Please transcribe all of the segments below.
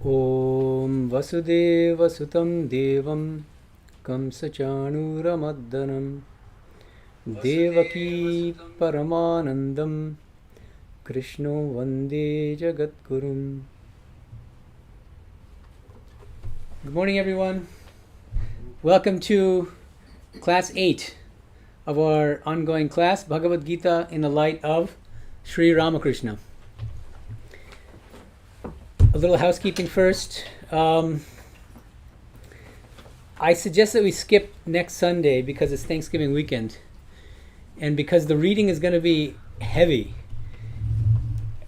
Om Vasudeva Sutam Devam Kamsachanuramaddanam Devaki Paramanandam Krishno Vande Jagatgurum. Good morning, everyone. Welcome to class 8 of our ongoing class, Bhagavad Gita in the light of Sri Ramakrishna. A little housekeeping first. I suggest that we skip next Sunday because it's Thanksgiving weekend and because the reading is going to be heavy.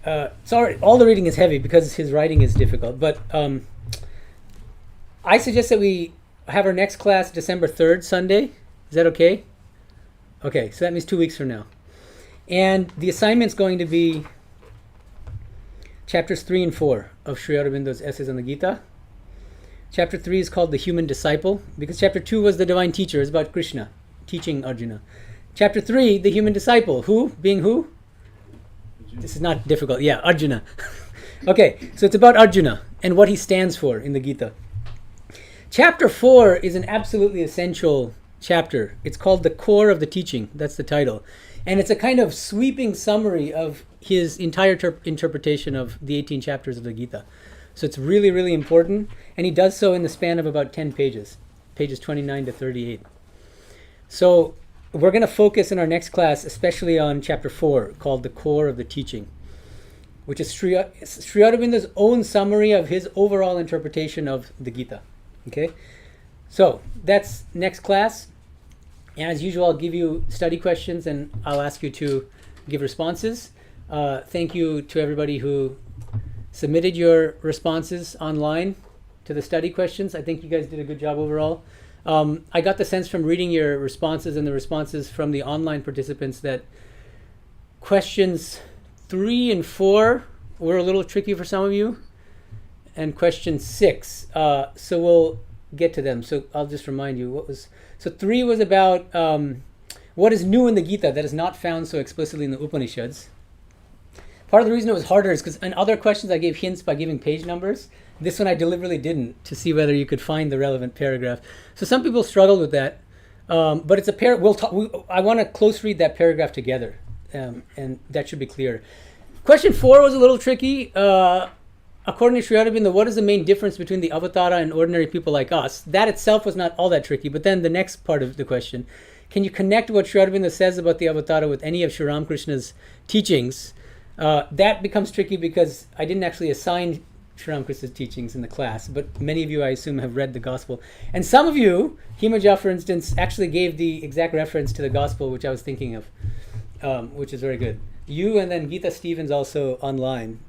All the reading is heavy because his writing is difficult, but I suggest that we have our next class December 3rd, Sunday. Is that okay? Okay, so that means 2 weeks from now. And the assignment's going to be chapters 3 and 4 of Sri Aurobindo's essays on the Gita. Chapter 3 is called The Human Disciple, because chapter 2 was the divine teacher. It's about Krishna teaching Arjuna. Chapter 3, the human disciple. Who? Being who? Arjuna. This is not difficult. Yeah, Arjuna. Okay, so it's about Arjuna and what he stands for in the Gita. Chapter 4 is an absolutely essential chapter. It's called The Core of the Teaching. That's the title. And it's a kind of sweeping summary of his entire interpretation of the 18 chapters of the Gita. So it's really, really important. And he does so in the span of about 10 pages, pages 29 to 38. So we're going to focus in our next class especially on chapter 4, called The Core of the Teaching, which is Sri Aurobindo's own summary of his overall interpretation of the Gita. Okay? So that's next class. And as usual, I'll give you study questions and I'll ask you to give responses. Thank you to everybody who submitted your responses online to the study questions. I think you guys did a good job overall. I got the sense from reading your responses and the responses from the online participants that questions 3 and 4 were a little tricky for some of you, and question 6. So we'll get to them. So I'll just remind you So 3 was about what is new in the Gita that is not found so explicitly in the Upanishads. Part of the reason it was harder is because in other questions I gave hints by giving page numbers. This one I deliberately didn't, to see whether you could find the relevant paragraph. So some people struggled with that, but it's a I want to close read that paragraph together, and that should be clear. Question 4 was a little tricky. According to Sri Aurobindo, what is the main difference between the avatara and ordinary people like us? That itself was not all that tricky, but then the next part of the question, can you connect what Sri Aurobindo says about the avatara with any of Sri Ramakrishna's teachings? That becomes tricky because I didn't actually assign Sri Ramakrishna's teachings in the class, but many of you, I assume, have read the gospel. And some of you, Himaja, for instance, actually gave the exact reference to the gospel, which I was thinking of, which is very good. You and then Gita Stevens also online.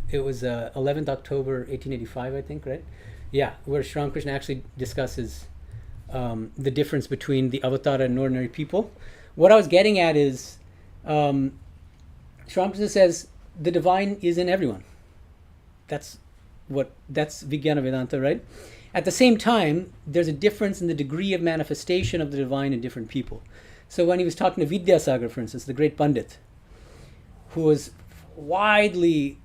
It was 11th October 1885, I think, right? Yeah, where Sri Ramakrishna actually discusses the difference between the avatara and ordinary people. What I was getting at is Sri Ramakrishna says the divine is in everyone. That's Vijnana Vedanta, right? At the same time, there's a difference in the degree of manifestation of the divine in different people. So when he was talking to Vidyasagar, for instance, the great Pandit, who was widely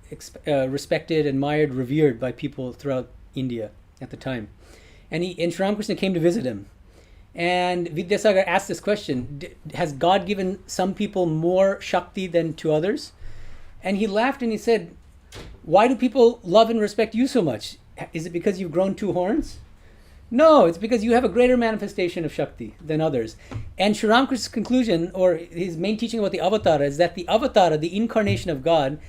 respected, admired, revered by people throughout India at the time. And Sri Ramakrishna came to visit him. And Vidyasagar asked this question, has God given some people more Shakti than to others? And he laughed and he said, why do people love and respect you so much? Is it because you've grown 2 horns? No, it's because you have a greater manifestation of Shakti than others. And Sri Ramakrishna's conclusion, or his main teaching about the avatara, is that the avatara, the incarnation of God,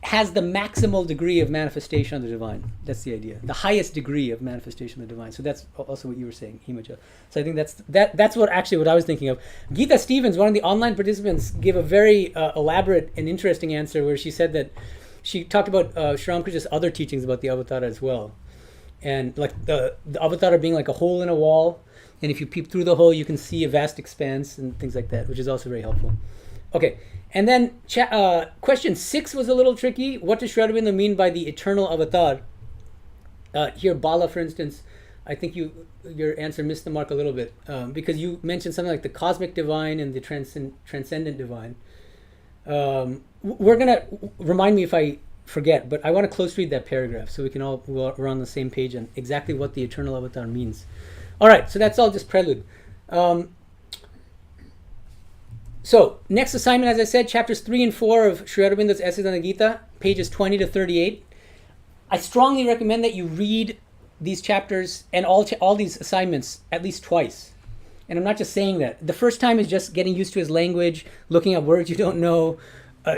has the maximal degree of manifestation of the divine. That's the idea. The highest degree of manifestation of the divine. So that's also what you were saying, Himaja. So I think that's what I was thinking of. Gita Stevens, one of the online participants, gave a very elaborate and interesting answer where she said that she talked about Sri Ramakrishna's other teachings about the avatara as well. And like the avatara being like a hole in a wall. And if you peep through the hole, you can see a vast expanse and things like that, which is also very helpful. Okay, and then question 6 was a little tricky. What does Sri Aurobindo mean by the eternal avatar? Here, Bala, for instance, I think your answer missed the mark a little bit because you mentioned something like the cosmic divine and the transcendent divine. We're going to remind me if I forget, but I want to close read that paragraph so we're on the same page on exactly what the eternal avatar means. All right, so that's all just prelude. So next assignment, as I said, chapters 3 and 4 of Sri Aurobindo's Essays on the Gita, pages 20 to 38. I strongly recommend that you read these chapters and all these assignments at least twice. And I'm not just saying that. The first time is just getting used to his language, looking at words you don't know,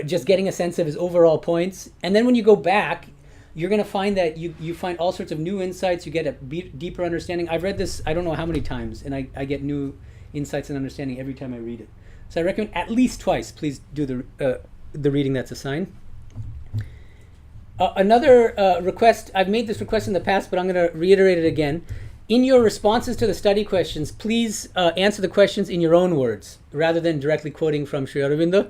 just getting a sense of his overall points. And then when you go back, you're going to find that you find all sorts of new insights. You get a deeper understanding. I've read this I don't know how many times, and I get new insights and understanding every time I read it. So I recommend at least twice. Please do the reading that's assigned. Another request, I've made this request in the past, but I'm going to reiterate it again. In your responses to the study questions, please answer the questions in your own words, rather than directly quoting from Sri Aurobindo.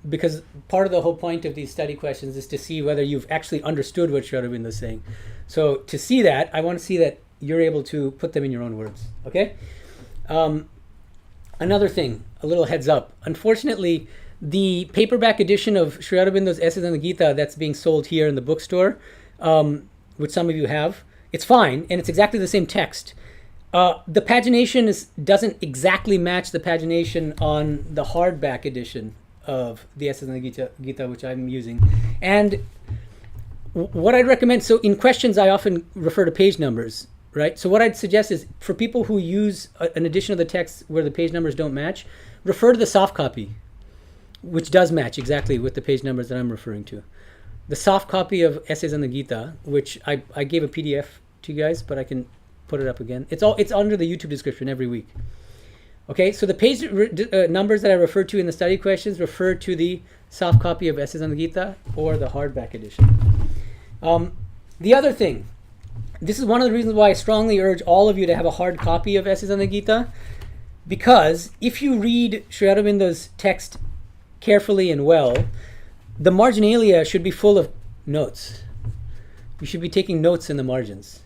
Because part of the whole point of these study questions is to see whether you've actually understood what Sri Aurobindo is saying. So to see that, I want to see that you're able to put them in your own words. Okay? Another thing, a little heads up. Unfortunately, the paperback edition of Sri Aurobindo's Essays on the Gita that's being sold here in the bookstore, which some of you have, it's fine, and it's exactly the same text. The pagination doesn't exactly match the pagination on the hardback edition of the Essays on the Gita, which I'm using. And what I'd recommend, so in questions I often refer to page numbers, right? So what I'd suggest is for people who use an edition of the text where the page numbers don't match, refer to the soft copy, which does match exactly with the page numbers that I'm referring to. The soft copy of Essays on the Gita, which I gave a PDF to you guys, but I can put it up again. It's under the YouTube description every week. Okay, so the page numbers that I refer to in the study questions refer to the soft copy of Essays on the Gita or the hardback edition. The other thing, this is one of the reasons why I strongly urge all of you to have a hard copy of Essays on the Gita, because if you read Sri Aurobindo's text carefully and well, the marginalia should be full of notes. You should be taking notes in the margins.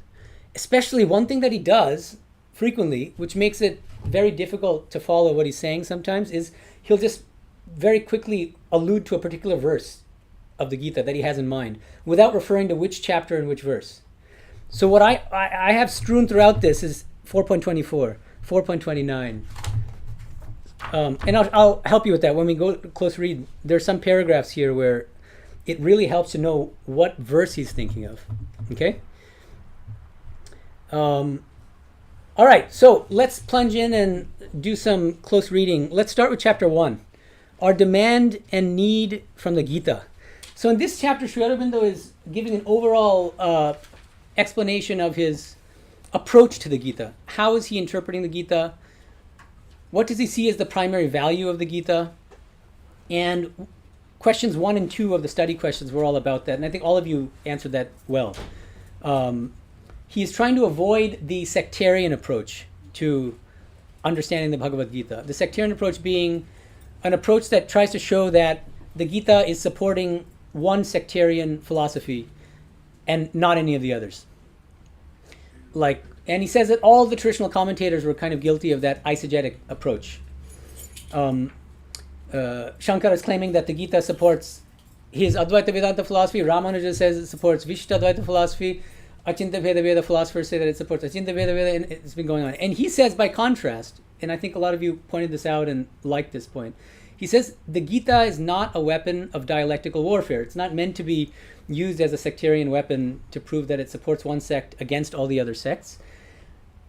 Especially one thing that he does frequently, which makes it very difficult to follow what he's saying sometimes, is he'll just very quickly allude to a particular verse of the Gita that he has in mind without referring to which chapter and which verse. So what I have strewn throughout this is 4.24, 4.29. And I'll help you with that. When we go close read, there's some paragraphs here where it really helps to know what verse he's thinking of. Okay? All right, so let's plunge in and do some close reading. Let's start with chapter 1, our demand and need from the Gita. So in this chapter, Sri Aurobindo is giving an overall explanation of his approach to the Gita. How is he interpreting the Gita? What does he see as the primary value of the Gita? And questions 1 and 2 of the study questions were all about that, and I think all of you answered that well. He is trying to avoid the sectarian approach to understanding the Bhagavad Gita. The sectarian approach being an approach that tries to show that the Gita is supporting one sectarian philosophy and not any of the others. And he says that all the traditional commentators were kind of guilty of that eisegetic approach. Shankara is claiming that the Gita supports his Advaita Vedanta philosophy. Ramanuja says it supports Vishta Advaita philosophy. Achinta Veda Veda philosophers say that it supports Achinta Veda Veda, and it's been going on. And he says, by contrast, and I think a lot of you pointed this out and liked this point, he says the Gita is not a weapon of dialectical warfare. It's not meant to be used as a sectarian weapon to prove that it supports one sect against all the other sects.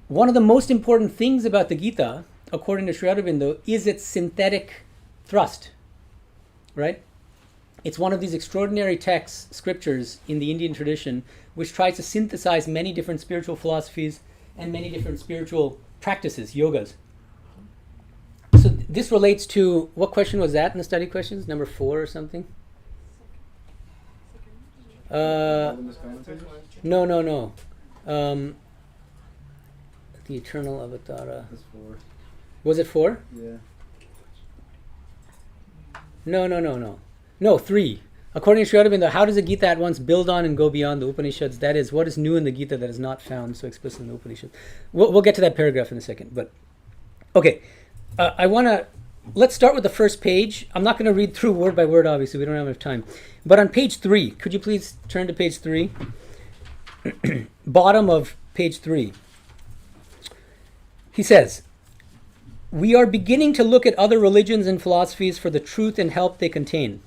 One of the most important things about the Gita, according to Sri Aurobindo, is its synthetic thrust, right? It's one of these extraordinary texts, scriptures in the Indian tradition, which tries to synthesize many different spiritual philosophies and many different spiritual practices, yogas. So this relates to, what question was that in the study questions? Number 4 or something? No. The eternal avatara. That's 4. Was it 4? Yeah. No, 3. According to Sri Aurobindo, how does the Gita at once build on and go beyond the Upanishads? That is, what is new in the Gita that is not found so explicitly in the Upanishads? We'll get to that paragraph in a second. But okay, I want to let's start with the first page. I'm not going to read through word by word, obviously. We don't have enough time. But on page 3, could you please turn to page 3? Bottom of page 3. He says, we are beginning to look at other religions and philosophies for the truth and help they contain,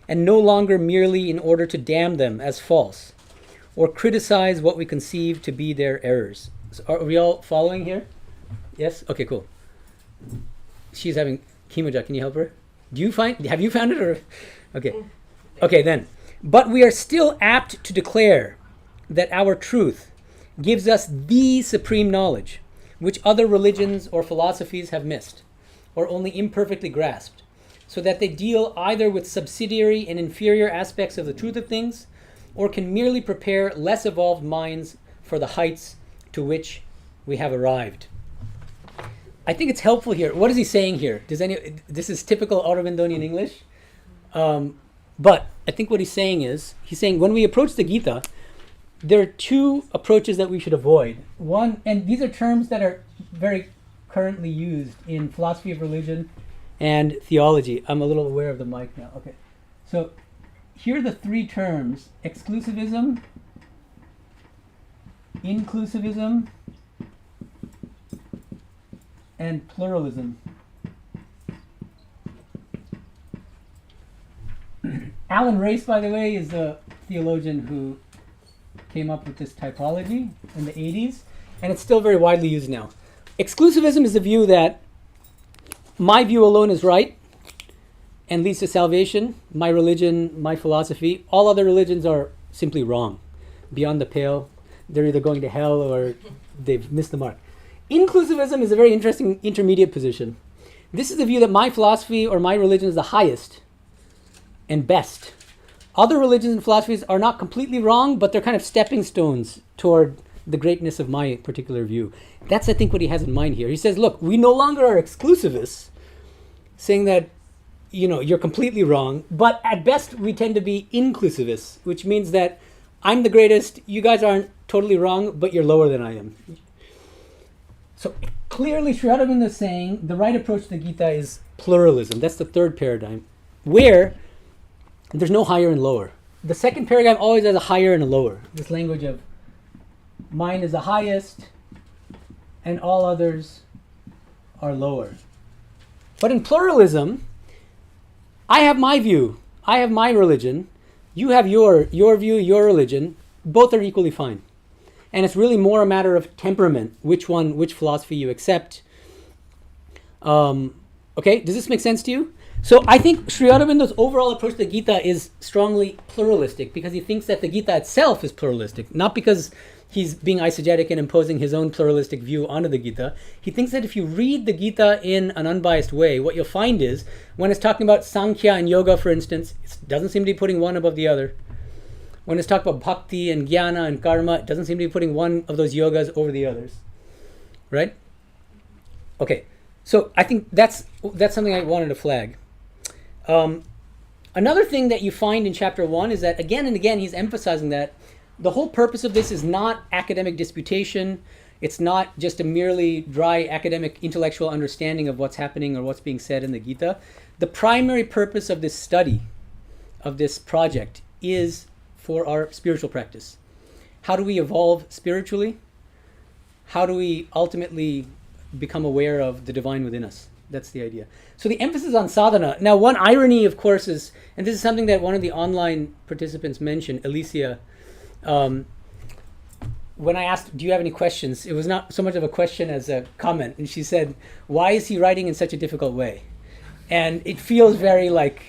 and no longer merely in order to damn them as false, or criticize what we conceive to be their errors. So are we all following here? Yes? Okay, cool. She's having Kimoja. Can you help her? Have you found it? Or okay then. But we are still apt to declare that our truth gives us the supreme knowledge, which other religions or philosophies have missed, or only imperfectly grasped, so that they deal either with subsidiary and inferior aspects of the truth of things, or can merely prepare less evolved minds for the heights to which we have arrived. I think it's helpful here. What is he saying here? This is typical Aurobindonian English. But I think what he's saying when we approach the Gita, there are two approaches that we should avoid. One, and these are terms that are very currently used in philosophy of religion and theology. I'm a little aware of the mic now. Okay. So here are the three terms: exclusivism, inclusivism, and pluralism. Alan Race, by the way, is the theologian who came up with this typology in the 80s, and it's still very widely used now. Exclusivism is the view that my view alone is right and leads to salvation, my religion, my philosophy. All other religions are simply wrong, beyond the pale. They're either going to hell or they've missed the mark. Inclusivism is a very interesting intermediate position. This is the view that my philosophy or my religion is the highest and best. Other religions and philosophies are not completely wrong, but they're kind of stepping stones toward the greatness of my particular view. That's, I think, what he has in mind here. He says, look, we no longer are exclusivists, saying that, you're completely wrong, but at best we tend to be inclusivists, which means that I'm the greatest, you guys aren't totally wrong, but you're lower than I am. So clearly Sri Aurobindo is saying the right approach to the Gita is pluralism. That's the third paradigm, where there's no higher and lower. The second paradigm always has a higher and a lower. This language of mine is the highest and all others are lower. But in pluralism, I have my view, I have my religion, you have your view, your religion, both are equally fine. And it's really more a matter of temperament, which philosophy you accept. Okay, does this make sense to you? So I think Sri Aurobindo's overall approach to the Gita is strongly pluralistic, because he thinks that the Gita itself is pluralistic, not because he's being eisegetic and imposing his own pluralistic view onto the Gita. He thinks that if you read the Gita in an unbiased way, what you'll find is, when it's talking about Sankhya and Yoga, for instance, it doesn't seem to be putting one above the other. When it's talking about Bhakti and Jnana and Karma, it doesn't seem to be putting one of those yogas over the others. Right? Okay, so I think that's something I wanted to flag. Another thing that you find in chapter 1 is that again and again he's emphasizing that the whole purpose of this is not academic disputation. It's not just a merely dry academic intellectual understanding of what's happening or what's being said in the Gita. The primary purpose of this study, of this project, is for our spiritual practice. How do we evolve spiritually? How do we ultimately become aware of the divine within us? That's the idea. So the emphasis on sadhana. Now, one irony, of course, is, and this is something that one of the online participants mentioned, Alicia, when I asked, do you have any questions? It was not so much of a question as a comment. And she said, why is he writing in such a difficult way? And it feels very like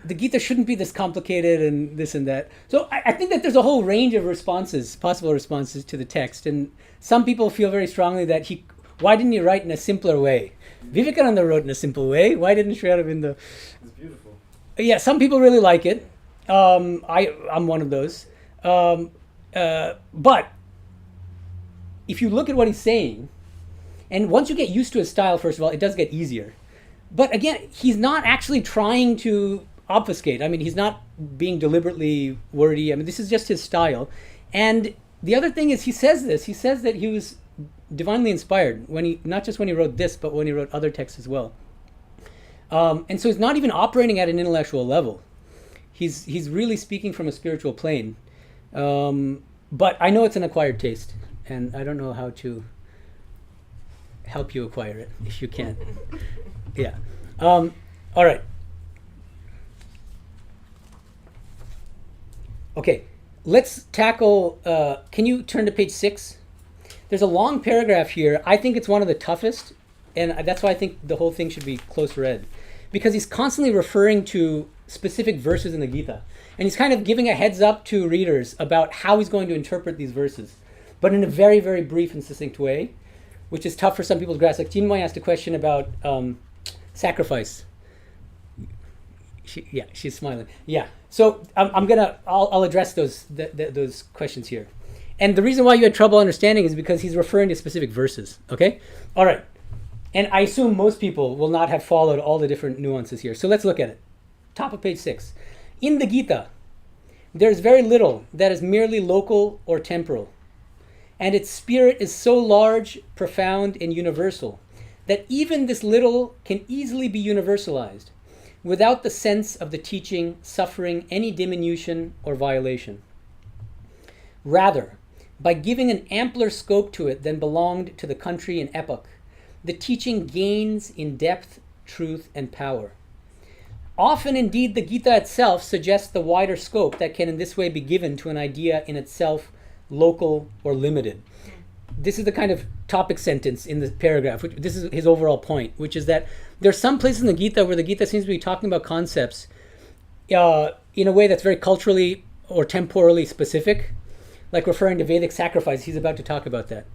the Gita shouldn't be this complicated and this and that. So I think that there's a whole range of responses, possible responses to the text. And some people feel very strongly that why didn't he write in a simpler way? Vivekananda wrote in a simple way. Why didn't Sri Aurobindo? It's beautiful. Yeah, some people really like it. I'm one of those. But if you look at what he's saying, and once you get used to his style, first of all, it does get easier. But again, he's not actually trying to obfuscate. I mean, he's not being deliberately wordy. I mean, this is just his style. And the other thing is he says that he was divinely inspired, not just when he wrote this, but when he wrote other texts as well. And so he's not even operating at an intellectual level. He's really speaking from a spiritual plane. But I know it's an acquired taste, and I don't know how to help you acquire it if you can't. Yeah. All right. Okay. Let's tackle. Can you turn to page 6? There's a long paragraph here. I think it's one of the toughest, and that's why I think the whole thing should be close read, because he's constantly referring to specific verses in the Gita, and he's kind of giving a heads up to readers about how he's going to interpret these verses, but in a very, very brief and succinct way, which is tough for some people to grasp. Like Chinmay asked a question about sacrifice. She's smiling. Yeah. So I'll address those questions here. And the reason why you had trouble understanding is because he's referring to specific verses. Okay? All right. And I assume most people will not have followed all the different nuances here. So let's look at it. Top of page 6. In the Gita, there's very little that is merely local or temporal. And its spirit is so large, profound, and universal that even this little can easily be universalized without the sense of the teaching suffering any diminution or violation. Rather, by giving an ampler scope to it than belonged to the country and epoch, the teaching gains in depth, truth, and power. Often, indeed, the Gita itself suggests the wider scope that can in this way be given to an idea in itself local or limited. This is the kind of topic sentence in the paragraph. This is his overall point, which is that there's some places in the Gita where the Gita seems to be talking about concepts in a way that's very culturally or temporally specific, like referring to Vedic sacrifice. He's about to talk about that.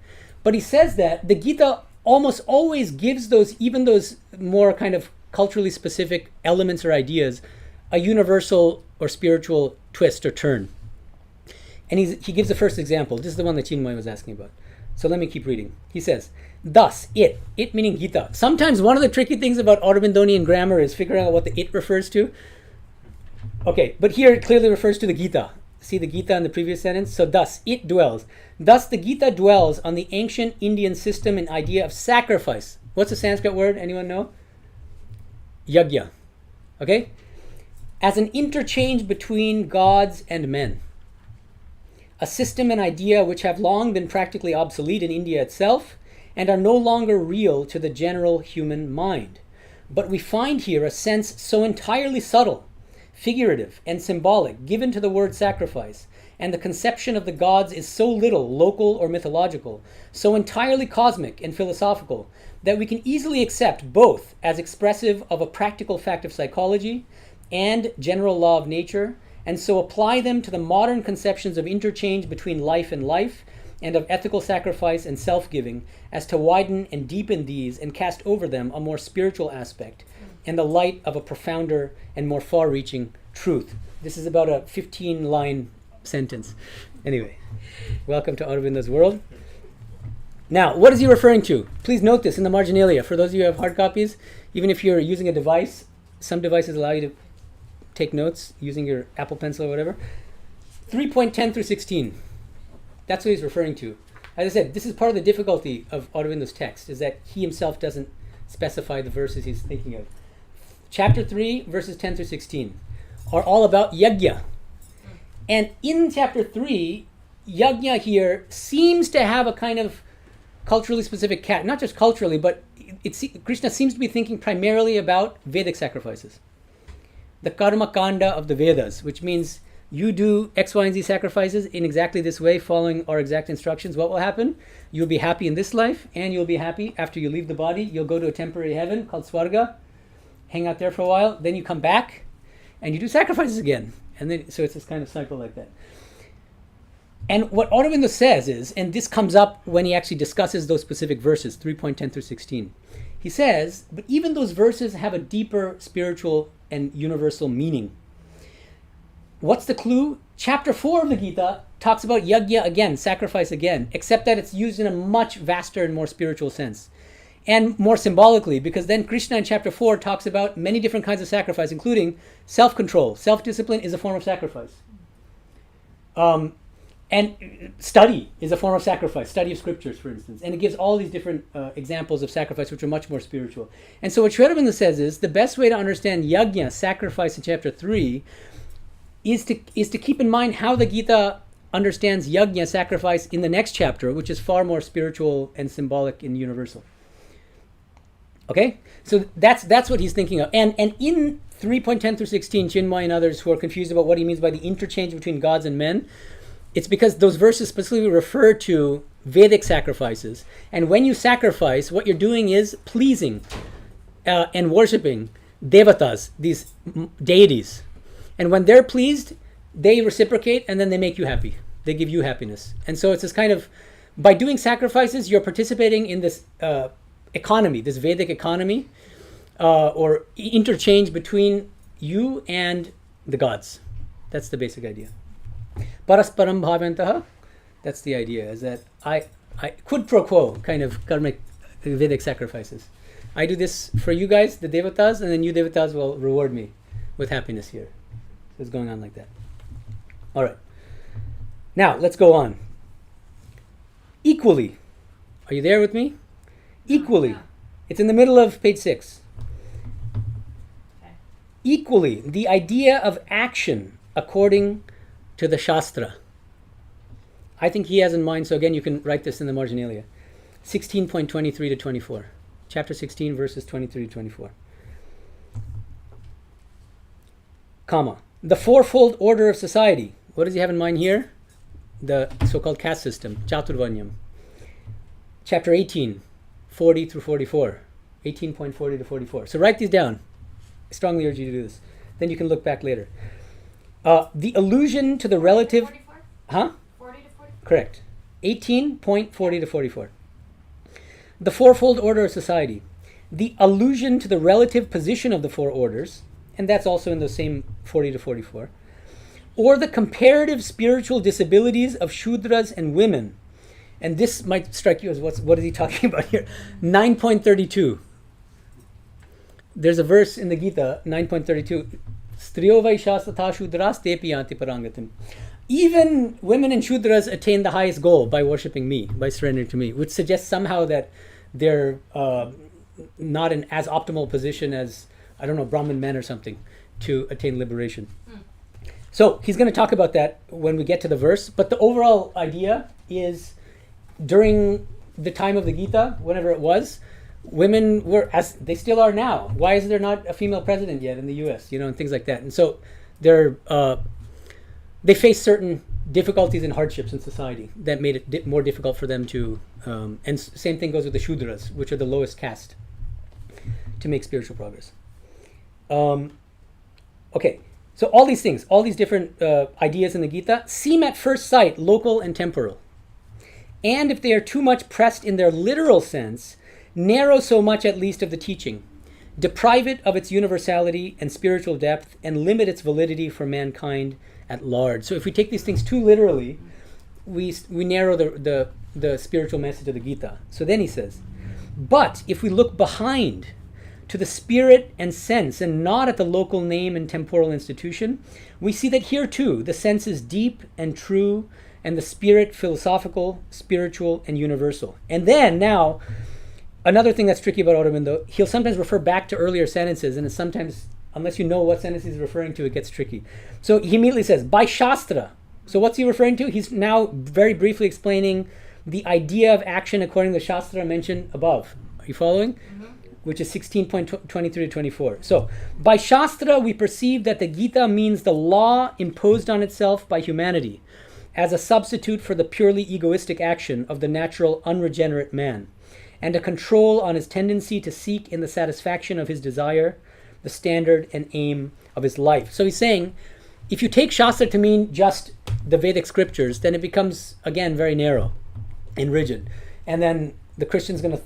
But he says that the Gita almost always gives those more kind of culturally specific elements or ideas a universal or spiritual twist or turn. And he gives the first example. This is the one that Chinmay was asking about. So let me keep reading. He says, thus, it meaning Gita. Sometimes one of the tricky things about Aurobindonian grammar is figuring out what the it refers to. Okay, but here it clearly refers to the Gita. See the Gita in the previous sentence? So thus, it dwells. Thus the Gita dwells on the ancient Indian system and idea of sacrifice. What's the Sanskrit word? Anyone know? Yajna. Okay? As an interchange between gods and men. A system and idea which have long been practically obsolete in India itself and are no longer real to the general human mind. But we find here a sense so entirely subtle, figurative, and symbolic given to the word sacrifice, and the conception of the gods is so little local or mythological, so entirely cosmic and philosophical, that we can easily accept both as expressive of a practical fact of psychology and general law of nature, and so apply them to the modern conceptions of interchange between life and life, and of ethical sacrifice and self-giving, as to widen and deepen these and cast over them a more spiritual aspect and the light of a profounder and more far-reaching truth. This is about a 15-line sentence. Anyway, welcome to Aurobindo's world. Now, what is he referring to? Please note this in the marginalia. For those of you who have hard copies, even if you're using a device, some devices allow you to take notes using your Apple Pencil or whatever. 3.10 through 16. That's what he's referring to. As I said, this is part of the difficulty of Aurobindo's text, is that he himself doesn't specify the verses he's thinking of. Chapter 3, verses 10 through 16 are all about yajna. And in chapter 3, yajna here seems to have a kind of culturally specific not just culturally, but Krishna seems to be thinking primarily about Vedic sacrifices. The karma kanda of the Vedas, which means you do X, Y, and Z sacrifices in exactly this way, following our exact instructions. What will happen? You'll be happy in this life, and you'll be happy after you leave the body. You'll go to a temporary heaven called Swarga, hang out there for a while, then you come back, and you do sacrifices again. And then, so it's this kind of cycle like that. And what Aurobindo says is, and this comes up when he actually discusses those specific verses, 3.10 through 16. He says, but even those verses have a deeper spiritual and universal meaning. What's the clue? Chapter 4 of the Gita talks about yajna again, sacrifice again, except that it's used in a much vaster and more spiritual sense. And more symbolically, because then Krishna in chapter 4 talks about many different kinds of sacrifice, including self-control. Self-discipline is a form of sacrifice. And study is a form of sacrifice, study of scriptures, for instance. And it gives all these different examples of sacrifice, which are much more spiritual. And so what Sri Aurobindo says is, the best way to understand yajna, sacrifice, in chapter 3, is to keep in mind how the Gita understands yajna, sacrifice, in the next chapter, which is far more spiritual and symbolic and universal. Okay? So that's what he's thinking of. And in 3.10 through 16, Chinmay and others who are confused about what he means by the interchange between gods and men, it's because those verses specifically refer to Vedic sacrifices. And when you sacrifice, what you're doing is pleasing and worshipping devatas, these deities. And when they're pleased, they reciprocate, and then they make you happy. They give you happiness. And so it's this kind of, by doing sacrifices, you're participating in this economy, this Vedic economy, or interchange between you and the gods. That's the basic idea. Parasparam bhavantaha, that's the idea, is that I quid pro quo kind of karmic Vedic sacrifices. I do this for you guys, the devatas, and then you devatas will reward me with happiness here. So it's going on like that. All right. Now, let's go on. Equally. Are you there with me? Equally. No. It's in the middle of page 6. Okay. Equally, the idea of action according to the Shastra. I think he has in mind, so again, you can write this in the marginalia. 16.23 to 24. Chapter 16, verses 23 to 24. Comma. The fourfold order of society. What does he have in mind here? The so-called caste system, Chaturvanyam. Chapter 18, 40 through 44. 18.40 to 44. So write these down. I strongly urge you to do this. Then you can look back later. The allusion to the relative... 44? Huh? 40 to 44? Correct. 18.40 to 44. The fourfold order of society. The allusion to the relative position of the four orders, and that's also in the same 40 to 44. Or the comparative spiritual disabilities of Shudras and women. And this might strike you as what is he talking about here? 9.32. There's a verse in the Gita, 9.32. Striyo vaishastata shudras tepi yanti parangatim. Even women and Shudras attain the highest goal by worshipping me, by surrendering to me, which suggests somehow that they're not in as optimal position as, I don't know, Brahmin men or something to attain liberation. So he's going to talk about that when we get to the verse, but the overall idea is during the time of the Gita, whenever it was, women were, as they still are now. Why is there not a female president yet in the US, and things like that. And so they face certain difficulties and hardships in society that made it more difficult for them to, and same thing goes with the Shudras, which are the lowest caste, to make spiritual progress. Okay, so all these things, all these different ideas in the Gita seem at first sight local and temporal. And if they are too much pressed in their literal sense, narrow so much at least of the teaching, deprive it of its universality and spiritual depth, and limit its validity for mankind at large. So if we take these things too literally, we narrow the spiritual message of the Gita. So then he says, but if we look behind to the spirit and sense and not at the local name and temporal institution, we see that here too the sense is deep and true, and the spirit philosophical, spiritual, and universal. And then now, another thing that's tricky about Aurobindo, he'll sometimes refer back to earlier sentences, and it's sometimes, unless you know what sentence he's referring to, it gets tricky. So he immediately says, by Shastra. So what's he referring to? He's now very briefly explaining the idea of action according to the Shastra mentioned above. Are you following? Mm-hmm. Which is 16.23 to 24. So, by Shastra, we perceive that the Gita means the law imposed on itself by humanity as a substitute for the purely egoistic action of the natural unregenerate man, and a control on his tendency to seek in the satisfaction of his desire the standard and aim of his life. So he's saying, if you take Shastra to mean just the Vedic scriptures, then it becomes, again, very narrow and rigid. And then the Christian's going to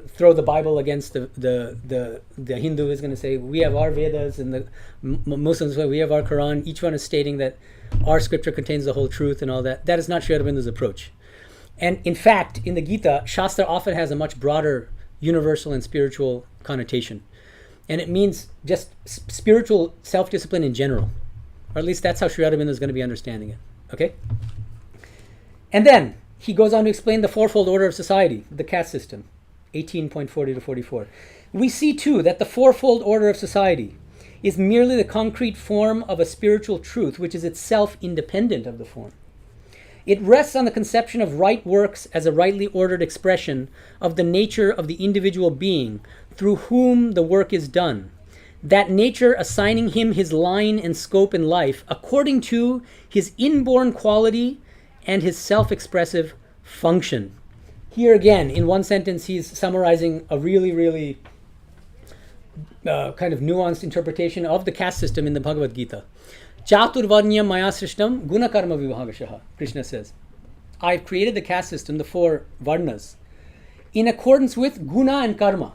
throw the Bible against the Hindu is going to say, we have our Vedas, and the Muslims say, we have our Quran. Each one is stating that our scripture contains the whole truth and all that. That is not Sri Aurobindo's approach. And in fact, in the Gita, Shastra often has a much broader universal and spiritual connotation. And it means just spiritual self-discipline in general. Or at least that's how Sri Aurobindo is going to be understanding it. Okay? And then he goes on to explain the fourfold order of society, the caste system, 18.40 to 44. We see too that the fourfold order of society is merely the concrete form of a spiritual truth which is itself independent of the form. It rests on the conception of right works as a rightly ordered expression of the nature of the individual being through whom the work is done, that nature assigning him his line and scope in life according to his inborn quality and his self-expressive function. Here again, in one sentence, he's summarizing a really kind of nuanced interpretation of the caste system in the Bhagavad Gita. Chaturvarnyam maya srishtam gunakarma vibhagashaha, Krishna says. I've created the caste system, the four varnas, in accordance with guna and karma.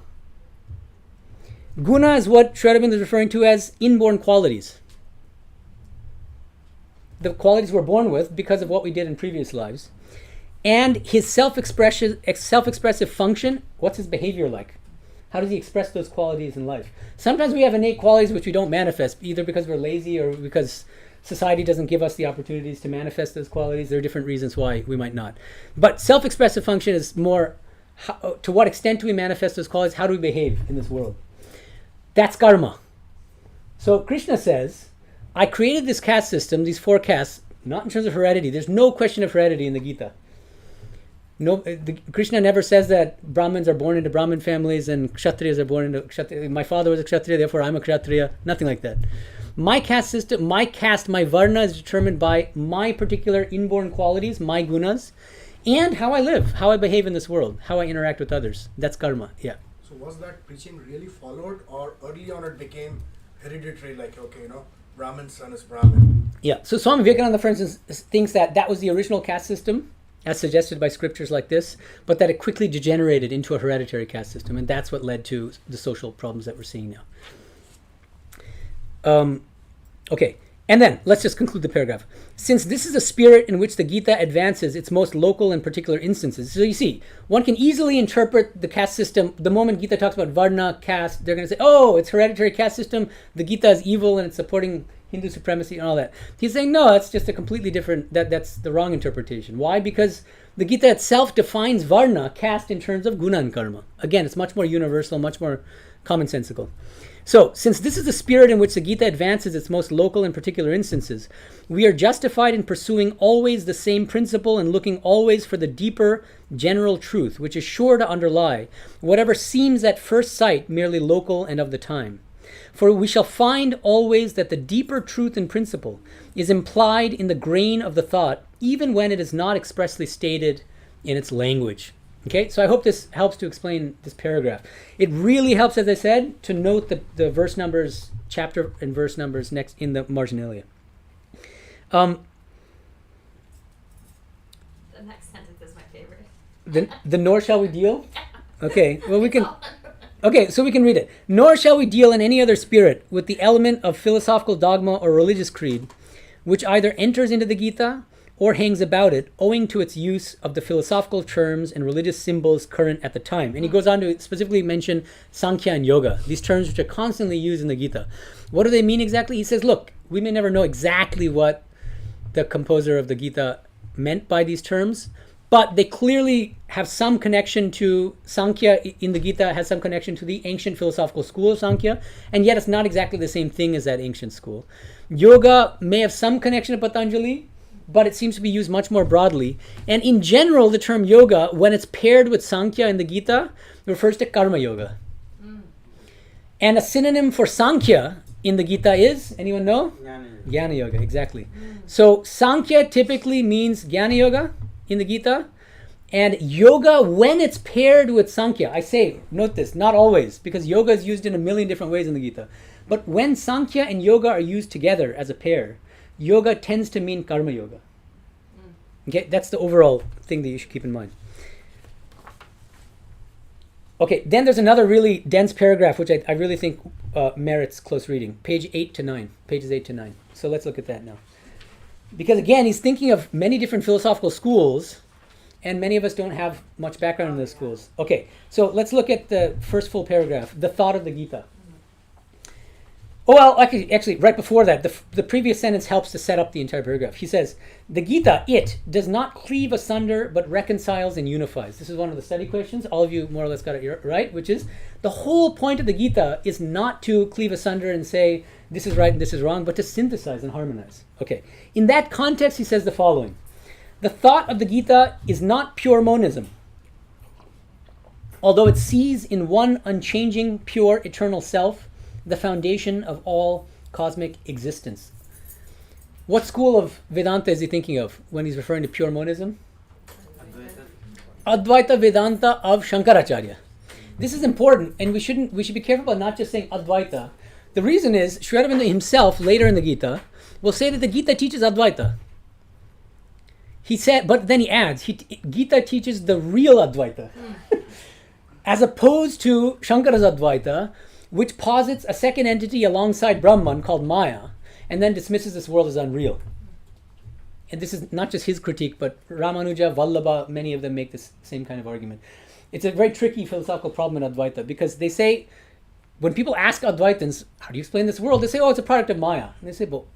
Guna is what Sri Aurobindo is referring to as inborn qualities. The qualities we're born with because of what we did in previous lives. And his self-expressive function, what's his behavior like? How does he express those qualities in life? Sometimes we have innate qualities which we don't manifest, either because we're lazy or because society doesn't give us the opportunities to manifest those qualities. There are different reasons why we might not. But self-expressive function is more, to what extent do we manifest those qualities? How do we behave in this world? That's karma. So Krishna says, I created this caste system, these four castes, not in terms of heredity. There's no question of heredity in the Gita. No, Krishna never says that Brahmins are born into Brahmin families and Kshatriyas are born into Kshatriya. My father was a Kshatriya, therefore I'm a Kshatriya. Nothing like that. My caste system, my caste, my varna is determined by my particular inborn qualities, my gunas, and how I live, how I behave in this world, how I interact with others. That's karma, yeah. So was that preaching really followed, or early on it became hereditary, like, okay, Brahmin's son is Brahmin? Yeah, so Swami Vivekananda, for instance, thinks that was the original caste system, as suggested by scriptures like this, but that it quickly degenerated into a hereditary caste system, and that's what led to the social problems that we're seeing now. Okay, and then let's just conclude the paragraph. Since this is a spirit in which the Gita advances its most local and particular instances, so you see, one can easily interpret the caste system. The moment Gita talks about varna, caste, they're going to say, oh, it's hereditary caste system, the Gita is evil and it's supporting Hindu supremacy and all that. He's saying, no, that's just a completely different, that's the wrong interpretation. Why? Because the Gita itself defines varna, caste, in terms of guna and karma. Again, it's much more universal, much more commonsensical. So, since this is the spirit in which the Gita advances its most local and particular instances, we are justified in pursuing always the same principle and looking always for the deeper general truth, which is sure to underlie whatever seems at first sight merely local and of the time. For we shall find always that the deeper truth and principle is implied in the grain of the thought, even when it is not expressly stated in its language. Okay, so I hope this helps to explain this paragraph. It really helps, as I said, to note the verse numbers, chapter and verse numbers next in the marginalia. The next sentence is my favorite. The nor shall we deal? Okay, well we can... Okay, so we can read it. Nor shall we deal in any other spirit with the element of philosophical dogma or religious creed, which either enters into the Gita or hangs about it, owing to its use of the philosophical terms and religious symbols current at the time. And he goes on to specifically mention Sankhya and Yoga, these terms which are constantly used in the Gita. What do they mean exactly? He says, look, we may never know exactly what the composer of the Gita meant by these terms, but they clearly have some connection to Sankhya in the Gita, has some connection to the ancient philosophical school of Sankhya, and yet it's not exactly the same thing as that ancient school. Yoga may have some connection to Patanjali, but it seems to be used much more broadly. And in general, the term yoga, when it's paired with Sankhya in the Gita, refers to karma yoga. And a synonym for Sankhya in the Gita is, anyone know? Jnana yoga, exactly. So Sankhya typically means Jnana yoga in the Gita, and yoga, when it's paired with Sankhya, I say, note this, not always, because yoga is used in a million different ways in the Gita, but when Sankhya and yoga are used together as a pair, yoga tends to mean karma yoga. Okay, that's the overall thing that you should keep in mind. Okay, then there's another really dense paragraph which I really think merits close reading. Pages 8 to 9. So let's look at that now. Because again, he's thinking of many different philosophical schools, and many of us don't have much background in those schools. Okay, so let's look at the first full paragraph, the thought of the Gita. Oh, well, actually, right before that, the previous sentence helps to set up the entire paragraph. He says, the Gita, it, does not cleave asunder, but reconciles and unifies. This is one of the study questions. All of you more or less got it right, which is the whole point of the Gita is not to cleave asunder and say, this is right and this is wrong, but to synthesize and harmonize. Okay. In that context, he says the following. The thought of the Gita is not pure monism, although it sees in one unchanging, pure, eternal self the foundation of all cosmic existence. What school of Vedanta is he thinking of when he's referring to pure monism? Advaita Vedanta of Shankaracharya. This is important, and we should be careful about not just saying Advaita. The reason is, Sri Aurobindo himself, later in the Gita, will say that the Gita teaches Advaita. He said, but then he adds, Gita teaches the real Advaita, as opposed to Shankara's Advaita, which posits a second entity alongside Brahman called Maya, and then dismisses this world as unreal. And this is not just his critique, but Ramanuja, Vallabha, many of them make this same kind of argument. It's a very tricky philosophical problem in Advaita, because they say, when people ask Advaitans, how do you explain this world? They say, oh, it's a product of Maya. And they say, well,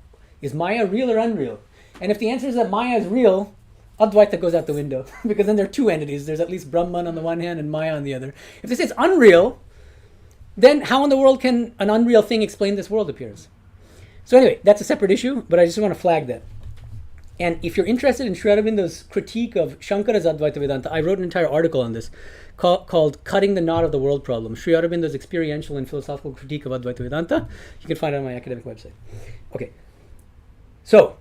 is Maya real or unreal? And if the answer is that Maya is real, Advaita goes out the window, because then there are two entities. There's at least Brahman on the one hand and Maya on the other. If they say it's unreal, then how in the world can an unreal thing explain this world appears? So anyway, that's a separate issue, but I just want to flag that. And if you're interested in Sri Aurobindo's critique of Shankara's Advaita Vedanta, I wrote an entire article on this called Cutting the Knot of the World Problem, Sri Aurobindo's experiential and philosophical critique of Advaita Vedanta. You can find it on my academic website. Okay, so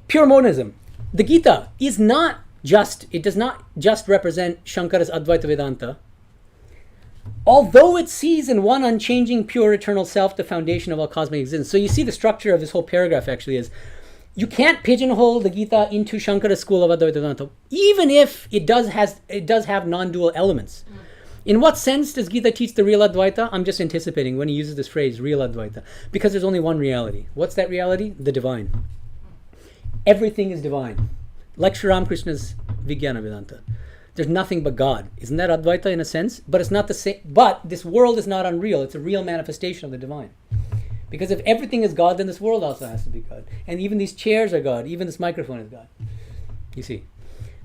pure monism. The Gita is not just, it does not just represent Shankara's Advaita Vedanta, although it sees in one unchanging, pure, eternal self the foundation of all cosmic existence. So you see the structure of this whole paragraph actually is, you can't pigeonhole the Gita into Shankara's school of Advaita Vedanta, even if it does have non-dual elements. In what sense does Gita teach the real Advaita? I'm just anticipating when he uses this phrase, real Advaita, because there's only one reality. What's that reality? The divine. Everything is divine. Like Sri Ramakrishna's Vijnana Vedanta. There's nothing but God. Isn't that Advaita in a sense? But it's not the same. But this world is not unreal. It's a real manifestation of the divine. Because if everything is God, then this world also has to be God. And even these chairs are God. Even this microphone is God. You see.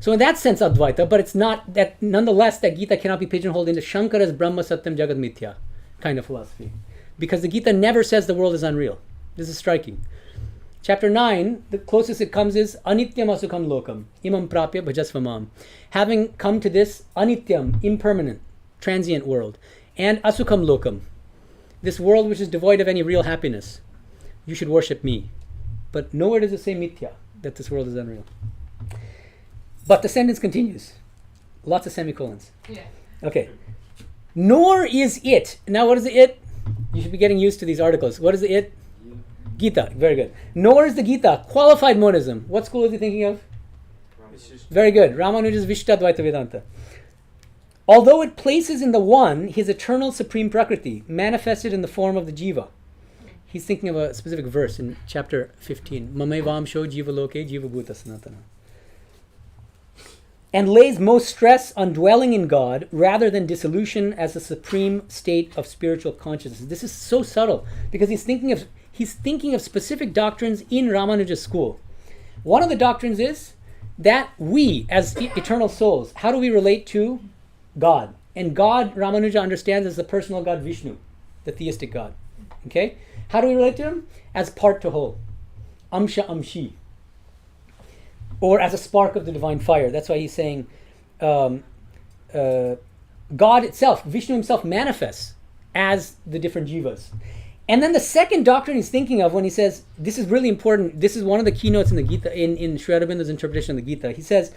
So in that sense, Advaita, but it's not that, nonetheless, that Gita cannot be pigeonholed into Shankara's Brahma Satyam Jagat Mithya kind of philosophy. Because the Gita never says the world is unreal. This is striking. Chapter 9, the closest it comes is Anityam Asukam Lokam, Imam Prapya Bhajasvamam. Having come to this Anityam, impermanent, transient world, and Asukam Lokam, this world which is devoid of any real happiness, you should worship me. But nowhere does it say Mithya, that this world is unreal. But the sentence continues. Lots of semicolons. Yeah. Okay. Nor is it. Now what is the it? You should be getting used to these articles. What is the it? Gita. Very good. Nor is the Gita qualified monism. What school is he thinking of? Very good. Ramanuja's Vishtadvaita Vedanta. Although it places in the one his eternal supreme prakriti, manifested in the form of the jiva. He's thinking of a specific verse in chapter 15. Mamevamsho jiva loke jiva bhuta sanatana. And lays most stress on dwelling in God rather than dissolution as the supreme state of spiritual consciousness. This is so subtle because he's thinking of specific doctrines in Ramanuja's school. One of the doctrines is that we, as eternal souls, how do we relate to God? And God, Ramanuja understands as the personal God Vishnu, the theistic God. Okay? How do we relate to him? As part to whole. Amsha Amshi. Or as a spark of the divine fire. That's why he's saying God itself, Vishnu himself, manifests as the different jivas. And then the second doctrine he's thinking of when he says, this is really important, this is one of the keynotes in the Gita, in Sri Aurobindo's interpretation of the Gita. He says,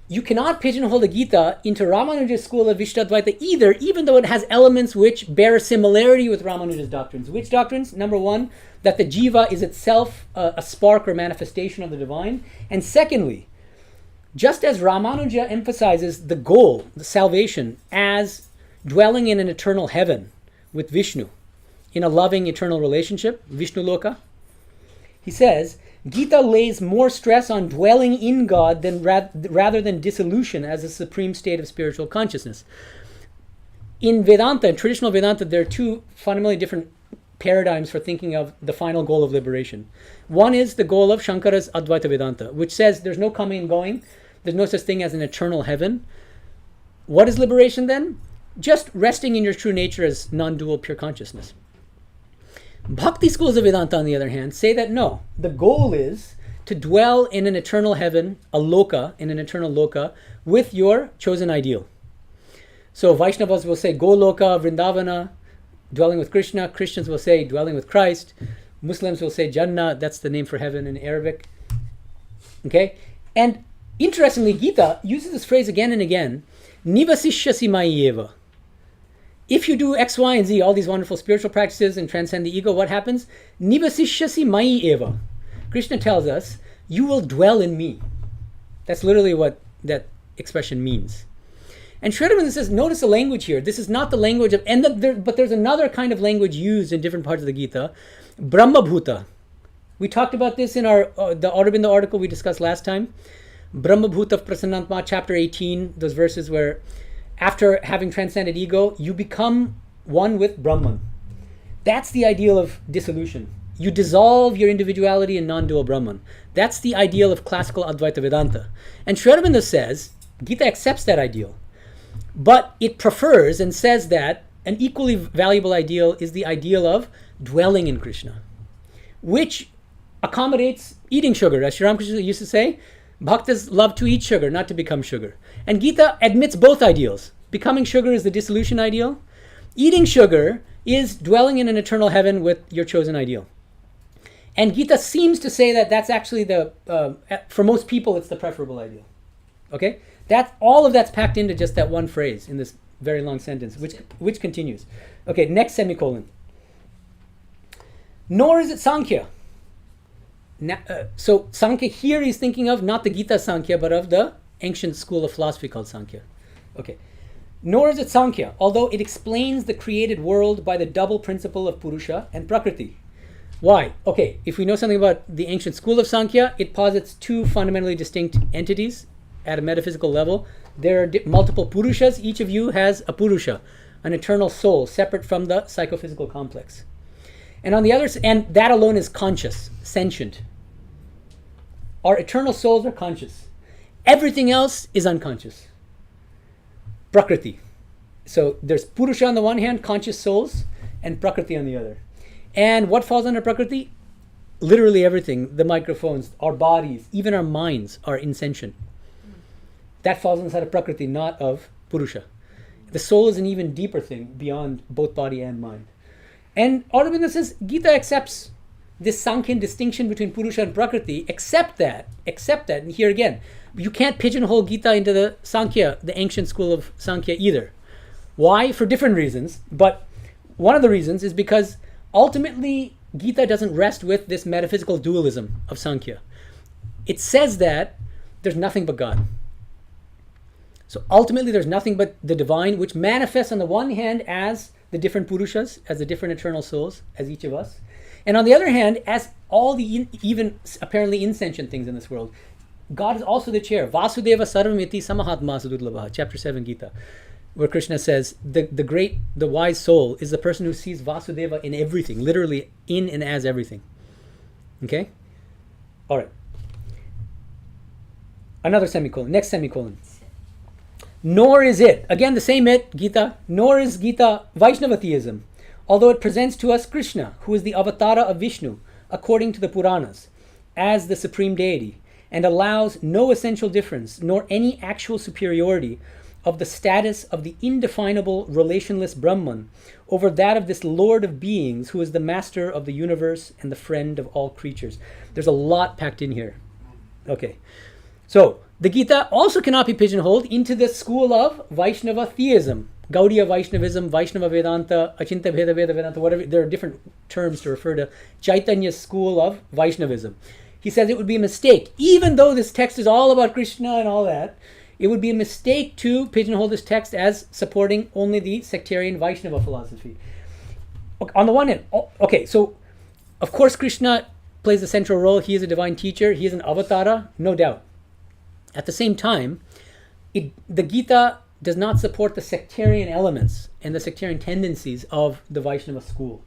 you cannot pigeonhole the Gita into Ramanuja's school of Vishtadvaita either, even though it has elements which bear a similarity with Ramanuja's doctrines. Which doctrines? Number one, that the jiva is itself a spark or manifestation of the divine. And secondly, just as Ramanuja emphasizes the goal, the salvation, as dwelling in an eternal heaven with Vishnu, in a loving eternal relationship, Vishnu Loka, he says, Gita lays more stress on dwelling in God than rather than dissolution as a supreme state of spiritual consciousness. In Vedanta, in traditional Vedanta, there are two fundamentally different paradigms for thinking of the final goal of liberation. One is the goal of Shankara's Advaita Vedanta, which says there's no coming and going, there's no such thing as an eternal heaven. What is liberation then? Just resting in your true nature as non-dual pure consciousness. Bhakti schools of Vedanta, on the other hand, say that no, the goal is to dwell in an eternal heaven, a loka, in an eternal loka, with your chosen ideal. So Vaishnavas will say Goloka, Vrindavana, dwelling with Krishna. Christians will say dwelling with Christ. Muslims will say Jannah, that's the name for heaven in Arabic. Okay? And interestingly, Gita uses this phrase again and again, Nivasishyasi Mayeva. If you do X, Y, and Z, all these wonderful spiritual practices and transcend the ego, what happens? Nivasishyasi Mayeva. Krishna tells us, you will dwell in me. That's literally what that expression means. And Sri Aurobindo says, notice the language here. This is not the language of, but there's another kind of language used in different parts of the Gita, Brahma Bhuta. We talked about this in the Aurobindo article we discussed last time. Brahma Bhuta of Prasannatma, chapter 18, those verses where after having transcended ego, you become one with Brahman. That's the ideal of dissolution. You dissolve your individuality in non-dual Brahman. That's the ideal of classical Advaita Vedanta. And Sri Aurobindo says, Gita accepts that ideal. But it prefers and says that an equally valuable ideal is the ideal of dwelling in Krishna, which accommodates eating sugar. As Sri Ramakrishna used to say, Bhaktas love to eat sugar, not to become sugar. And Gita admits both ideals. Becoming sugar is the dissolution ideal. Eating sugar is dwelling in an eternal heaven with your chosen ideal. And Gita seems to say that that's actually for most people, it's the preferable ideal. Okay? All of that's packed into just that one phrase in this very long sentence, which continues. Okay, next semicolon. Nor is it Sankhya. So Sankhya here he's thinking of not the Gita Sankhya, but of the ancient school of philosophy called Sankhya. Okay. Nor is it Sankhya, although it explains the created world by the double principle of Purusha and Prakriti. Why? Okay, if we know something about the ancient school of Sankhya, it posits two fundamentally distinct entities at a metaphysical level. There are multiple Purushas. Each of you has a Purusha, an eternal soul, separate from the psychophysical complex. And on the other and that alone is conscious, sentient. Our eternal souls are conscious. Everything else is unconscious. Prakriti. So there's Purusha on the one hand, conscious souls, and Prakriti on the other. And what falls under Prakriti? Literally everything. The microphones, our bodies, even our minds are insentient. That falls inside of Prakriti, not of Purusha. The soul is an even deeper thing beyond both body and mind. And Aurobindo says Gita accepts this Sankhyan distinction between Purusha and Prakriti, except that, and here again, you can't pigeonhole Gita into the Sankhya, the ancient school of Sankhya either. Why? For different reasons, but one of the reasons is because ultimately Gita doesn't rest with this metaphysical dualism of Sankhya. It says that there's nothing but God. So ultimately there's nothing but the divine, which manifests on the one hand as the different Purushas, as the different eternal souls, as each of us. And on the other hand, as all the even apparently insentient things in this world. God is also the chair. Vasudeva sarvamiti samahatma sudurlabha, chapter 7 Gita, where Krishna says the wise soul is the person who sees Vasudeva in everything, literally in and as everything. Okay? All right. Another semicolon, next semicolon. Nor is it, again the same Gita, nor is Gita Vaishnava theism, although it presents to us Krishna, who is the avatara of Vishnu, according to the Puranas, as the supreme deity, and allows no essential difference, nor any actual superiority of the status of the indefinable relationless Brahman over that of this Lord of beings, who is the master of the universe and the friend of all creatures. There's a lot packed in here. Okay, so the Gita also cannot be pigeonholed into the school of Vaishnava theism, Gaudiya Vaishnavism, Vaishnava Vedanta, Achinta Bheda Veda Vedanta, whatever. There are different terms to refer to Chaitanya's school of Vaishnavism. He says it would be a mistake, even though this text is all about Krishna and all that, it would be a mistake to pigeonhole this text as supporting only the sectarian Vaishnava philosophy. On the one hand, okay, so of course Krishna plays a central role. He is a divine teacher. He is an avatara, no doubt. At the same time, the Gita does not support the sectarian elements and the sectarian tendencies of the Vaishnava school.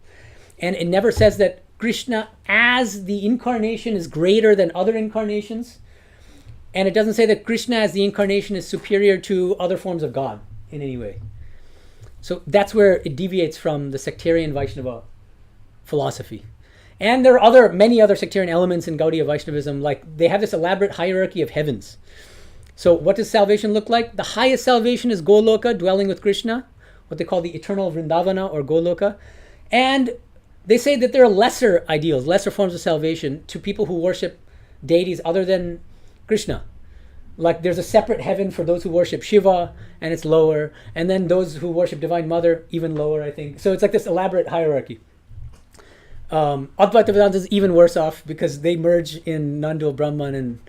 And it never says that Krishna as the incarnation is greater than other incarnations. And it doesn't say that Krishna as the incarnation is superior to other forms of God in any way. So that's where it deviates from the sectarian Vaishnava philosophy. And there are many other sectarian elements in Gaudiya Vaishnavism, like they have this elaborate hierarchy of heavens. So what does salvation look like? The highest salvation is Goloka, dwelling with Krishna, what they call the eternal Vrindavana or Goloka. And they say that there are lesser ideals, lesser forms of salvation to people who worship deities other than Krishna. Like there's a separate heaven for those who worship Shiva, and it's lower. And then those who worship Divine Mother, even lower, I think. So it's like this elaborate hierarchy. Advaita Vedanta is even worse off because they merge in non-dual Brahman, and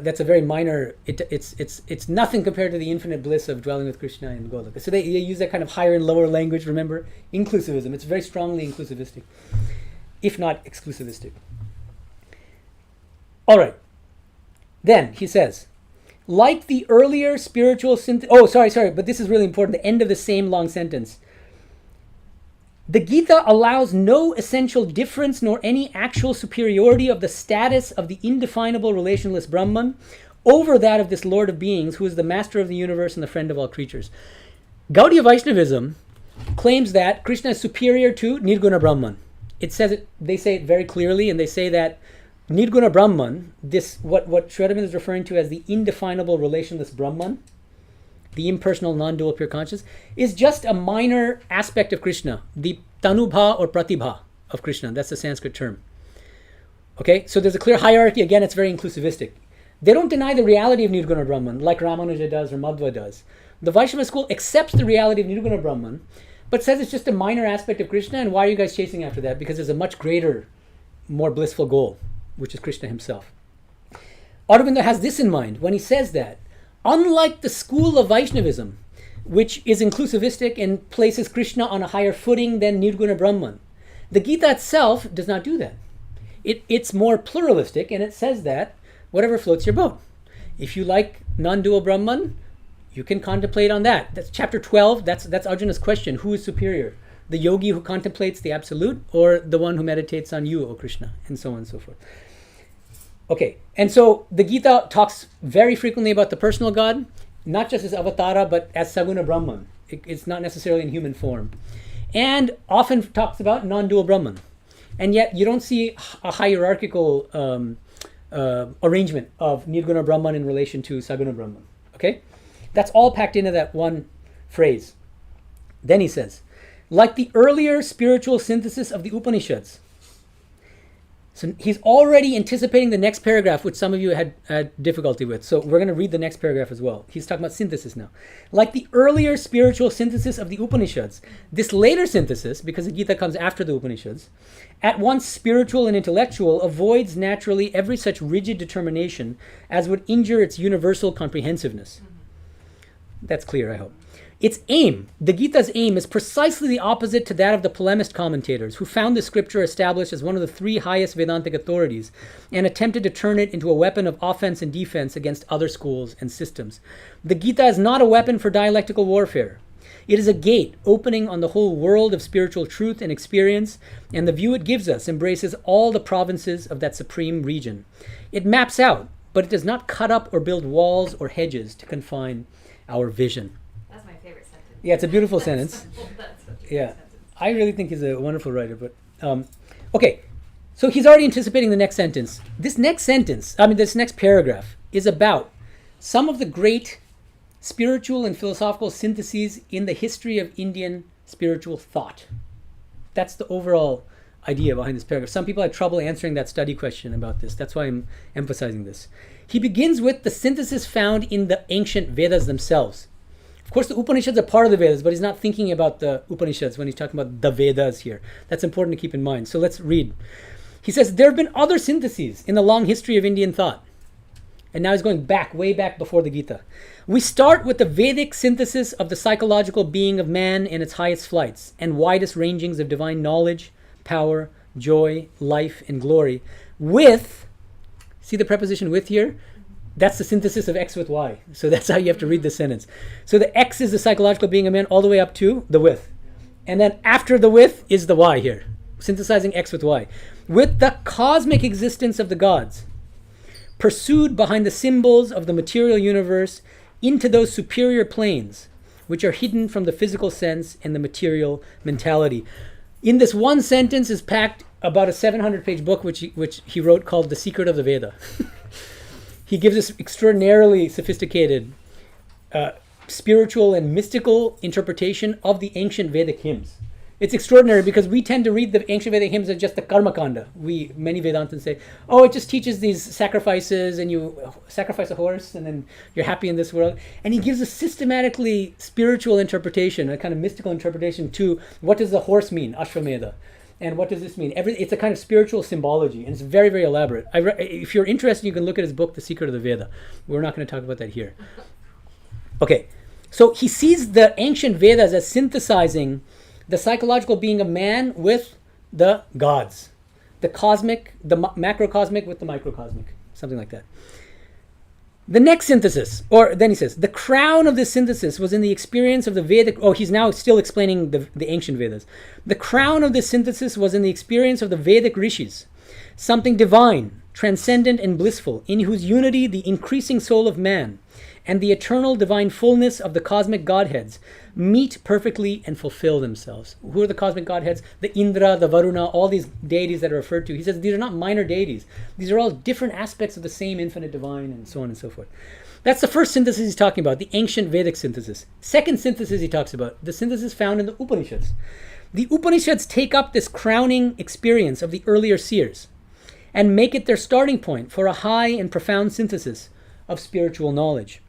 that's a very minor. It's nothing compared to the infinite bliss of dwelling with Krishna in Goloka. So they use that kind of higher and lower language. Remember, inclusivism. It's very strongly inclusivistic, if not exclusivistic. All right. Then he says, like the earlier spiritual synthesis. Oh, sorry, but this is really important. The end of the same long sentence. The Gita allows no essential difference nor any actual superiority of the status of the indefinable relationless Brahman over that of this Lord of beings who is the master of the universe and the friend of all creatures. Gaudiya Vaishnavism claims that Krishna is superior to Nirguna Brahman. It says it, they say it very clearly, and they say that Nirguna Brahman, this what Sri Aurobindo is referring to as the indefinable relationless Brahman, the impersonal, non-dual pure conscious, is just a minor aspect of Krishna, the tanubha or pratibha of Krishna. That's the Sanskrit term. Okay, so there's a clear hierarchy. Again, it's very inclusivistic. They don't deny the reality of Nirguna Brahman like Ramanuja does or Madhva does. The Vaishnava school accepts the reality of Nirguna Brahman, but says it's just a minor aspect of Krishna, and why are you guys chasing after that? Because there's a much greater, more blissful goal, which is Krishna himself. Aurobindo has this in mind when he says that, unlike the school of Vaishnavism, which is inclusivistic and places Krishna on a higher footing than Nirguna Brahman, the Gita itself does not do that. It's more pluralistic, and it says that whatever floats your boat. If you like non-dual Brahman, you can contemplate on that. That's chapter 12. That's Arjuna's question. Who is superior? The yogi who contemplates the absolute, or the one who meditates on you, O Krishna, and so on and so forth. Okay, and so the Gita talks very frequently about the personal God, not just as avatara, but as Saguna Brahman. It's not necessarily in human form. And often talks about non-dual Brahman. And yet you don't see a hierarchical arrangement of Nirguna Brahman in relation to Saguna Brahman. Okay? That's all packed into that one phrase. Then he says, like the earlier spiritual synthesis of the Upanishads. So he's already anticipating the next paragraph, which some of you had difficulty with. So we're going to read the next paragraph as well. He's talking about synthesis now. Like the earlier spiritual synthesis of the Upanishads, this later synthesis, because the Gita comes after the Upanishads, at once spiritual and intellectual, avoids naturally every such rigid determination as would injure its universal comprehensiveness. That's clear, I hope. Its aim, the Gita's aim, is precisely the opposite to that of the polemist commentators who found the scripture established as one of the three highest Vedantic authorities and attempted to turn it into a weapon of offense and defense against other schools and systems. The Gita is not a weapon for dialectical warfare. It is a gate opening on the whole world of spiritual truth and experience, and the view it gives us embraces all the provinces of that supreme region. It maps out, but it does not cut up or build walls or hedges to confine our vision. That's my favorite sentence. Yeah, it's a beautiful sentence. That's such a Yeah, good sentence. I really think he's a wonderful writer. But okay, so he's already anticipating the next sentence. This next paragraph is about some of the great spiritual and philosophical syntheses in the history of Indian spiritual thought. That's the overall idea behind this paragraph. Some people had trouble answering that study question about this. That's why I'm emphasizing this. He begins with the synthesis found in the ancient Vedas themselves. Of course, the Upanishads are part of the Vedas, but he's not thinking about the Upanishads when he's talking about the Vedas here. That's important to keep in mind. So let's read. He says, there have been other syntheses in the long history of Indian thought. And now he's going back, way back before the Gita. We start with the Vedic synthesis of the psychological being of man in its highest flights and widest rangings of divine knowledge, power, joy, life, and glory with, see the preposition with here? That's the synthesis of X with Y. So that's how you have to read the sentence. So the X is the psychological being of man all the way up to the with. And then after the with is the Y here. synthesizing X with Y, with the cosmic existence of the gods, pursued behind the symbols of the material universe into those superior planes, which are hidden from the physical sense and the material mentality. In this one sentence is packed about a 700-page book which he wrote called The Secret of the Veda. He gives us extraordinarily sophisticated spiritual and mystical interpretation of the ancient Vedic hymns. It's extraordinary because we tend to read the ancient Vedic hymns as just the karma kanda. Many Vedantins say, oh, it just teaches these sacrifices and you sacrifice a horse and then you're happy in this world. And he gives a systematically spiritual interpretation, a kind of mystical interpretation to what does the horse mean, Ashvamedha. And what does this mean? It's a kind of spiritual symbology, and it's very, very elaborate. If you're interested, you can look at his book, The Secret of the Veda. We're not going to talk about that here. Okay, so he sees the ancient Vedas as synthesizing the psychological being of man with the gods, the cosmic, the macrocosmic with the microcosmic, something like that. The next synthesis, or then he says, the crown of this synthesis was in the experience of the Vedic, he's now still explaining the ancient Vedas. The crown of this synthesis was in the experience of the Vedic rishis, something divine, transcendent and blissful, in whose unity the increasing soul of man and the eternal divine fullness of the cosmic godheads meet perfectly and fulfill themselves. Who are the cosmic godheads? The Indra, the Varuna, all these deities that are referred to. He says these are not minor deities. These are all different aspects of the same infinite divine, and so on and so forth. That's the first synthesis he's talking about, the ancient Vedic synthesis. Second synthesis he talks about, the synthesis found in the Upanishads. The Upanishads take up this crowning experience of the earlier seers and make it their starting point for a high and profound synthesis of spiritual knowledge.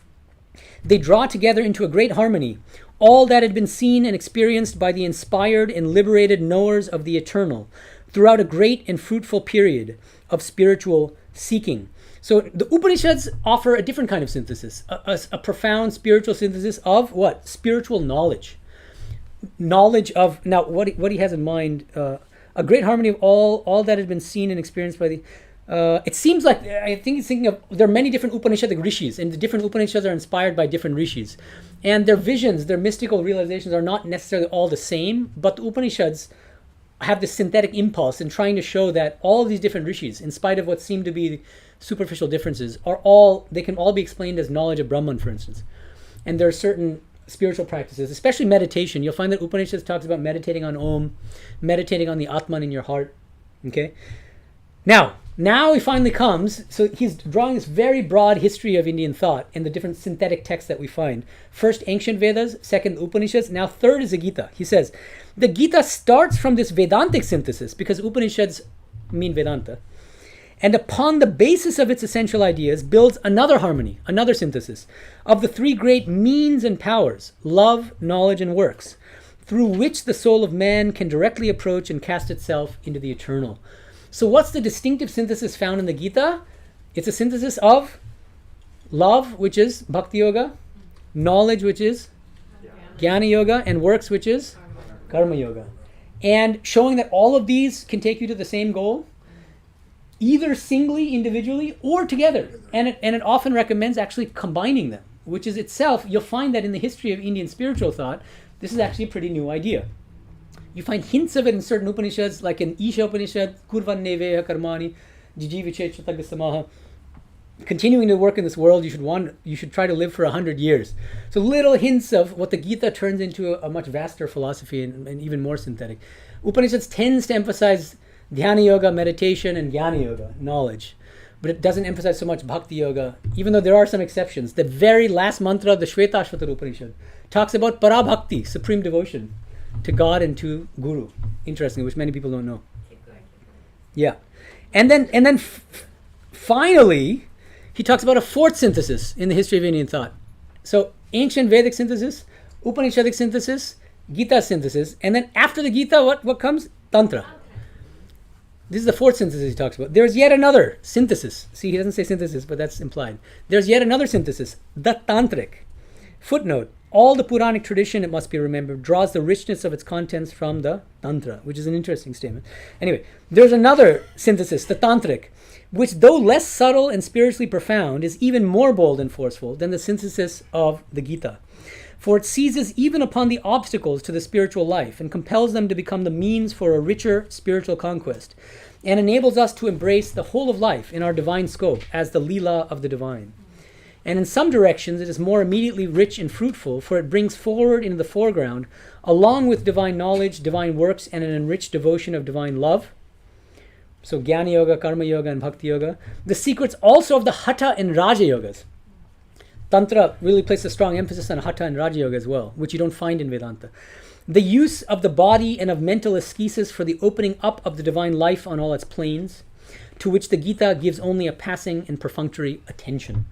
They draw together into a great harmony all that had been seen and experienced by the inspired and liberated knowers of the eternal throughout a great and fruitful period of spiritual seeking. So the Upanishads offer a different kind of synthesis, a profound spiritual synthesis of what? Spiritual knowledge. Knowledge of, now what he has in mind, a great harmony of all that had been seen and experienced by the... it seems like, I think he's thinking of, there are many different Upanishadic rishis, and the different Upanishads are inspired by different rishis. And their visions, their mystical realizations are not necessarily all the same, but the Upanishads have this synthetic impulse in trying to show that all of these different rishis, in spite of what seem to be superficial differences, they can all be explained as knowledge of Brahman, for instance. And there are certain spiritual practices, especially meditation. You'll find that Upanishads talks about meditating on Om, meditating on the Atman in your heart. Okay? Now he finally comes, so he's drawing this very broad history of Indian thought and the different synthetic texts that we find. First, ancient Vedas, second, Upanishads, now third is the Gita. He says, the Gita starts from this Vedantic synthesis, because Upanishads mean Vedanta, and upon the basis of its essential ideas builds another harmony, another synthesis, of the three great means and powers, love, knowledge, and works, through which the soul of man can directly approach and cast itself into the eternal. So what's the distinctive synthesis found in the Gita? It's a synthesis of love, which is Bhakti Yoga, knowledge, which is Jnana Yoga, and works, which is Karma Yoga. And showing that all of these can take you to the same goal, either singly, individually, or together. And it often recommends actually combining them, which is itself, you'll find that in the history of Indian spiritual thought, this is actually a pretty new idea. You find hints of it in certain Upanishads, like in Isha Upanishad, Kurvan Neveha Karmani, Jijivichet Chatagastamaha. Continuing to work in this world, you should try to live for 100 years. So little hints of what the Gita turns into a much vaster philosophy and even more synthetic. Upanishads tends to emphasize Dhyana Yoga, meditation, and Jnana Yoga, knowledge. But it doesn't emphasize so much Bhakti Yoga, even though there are some exceptions. The very last mantra of the Shvetashvatara Upanishad talks about Parabhakti, supreme devotion to God and to Guru, interestingly, which many people don't know. Yeah. And then finally, he talks about a fourth synthesis in the history of Indian thought. So ancient Vedic synthesis, Upanishadic synthesis, Gita synthesis, and then after the Gita, what comes? Tantra. This is the fourth synthesis he talks about. There's yet another synthesis. See, he doesn't say synthesis, but that's implied. There's yet another synthesis, the Tantric. Footnote, all the Puranic tradition, it must be remembered, draws the richness of its contents from the Tantra, which is an interesting statement. Anyway, there's another synthesis, the Tantric, which though less subtle and spiritually profound, is even more bold and forceful than the synthesis of the Gita. for it seizes even upon the obstacles to the spiritual life and compels them to become the means for a richer spiritual conquest, and enables us to embrace the whole of life in our divine scope as the Leela of the divine. And in some directions it is more immediately rich and fruitful, for it brings forward into the foreground, along with divine knowledge, divine works, and an enriched devotion of divine love, so Jnana Yoga, Karma Yoga, and Bhakti Yoga, the secrets also of the Hatha and Raja Yogas. Tantra really places a strong emphasis on Hatha and Raja Yoga as well, which you don't find in Vedanta. The use of the body and of mental ascesis for the opening up of the divine life on all its planes, to which the Gītā gives only a passing and perfunctory attention.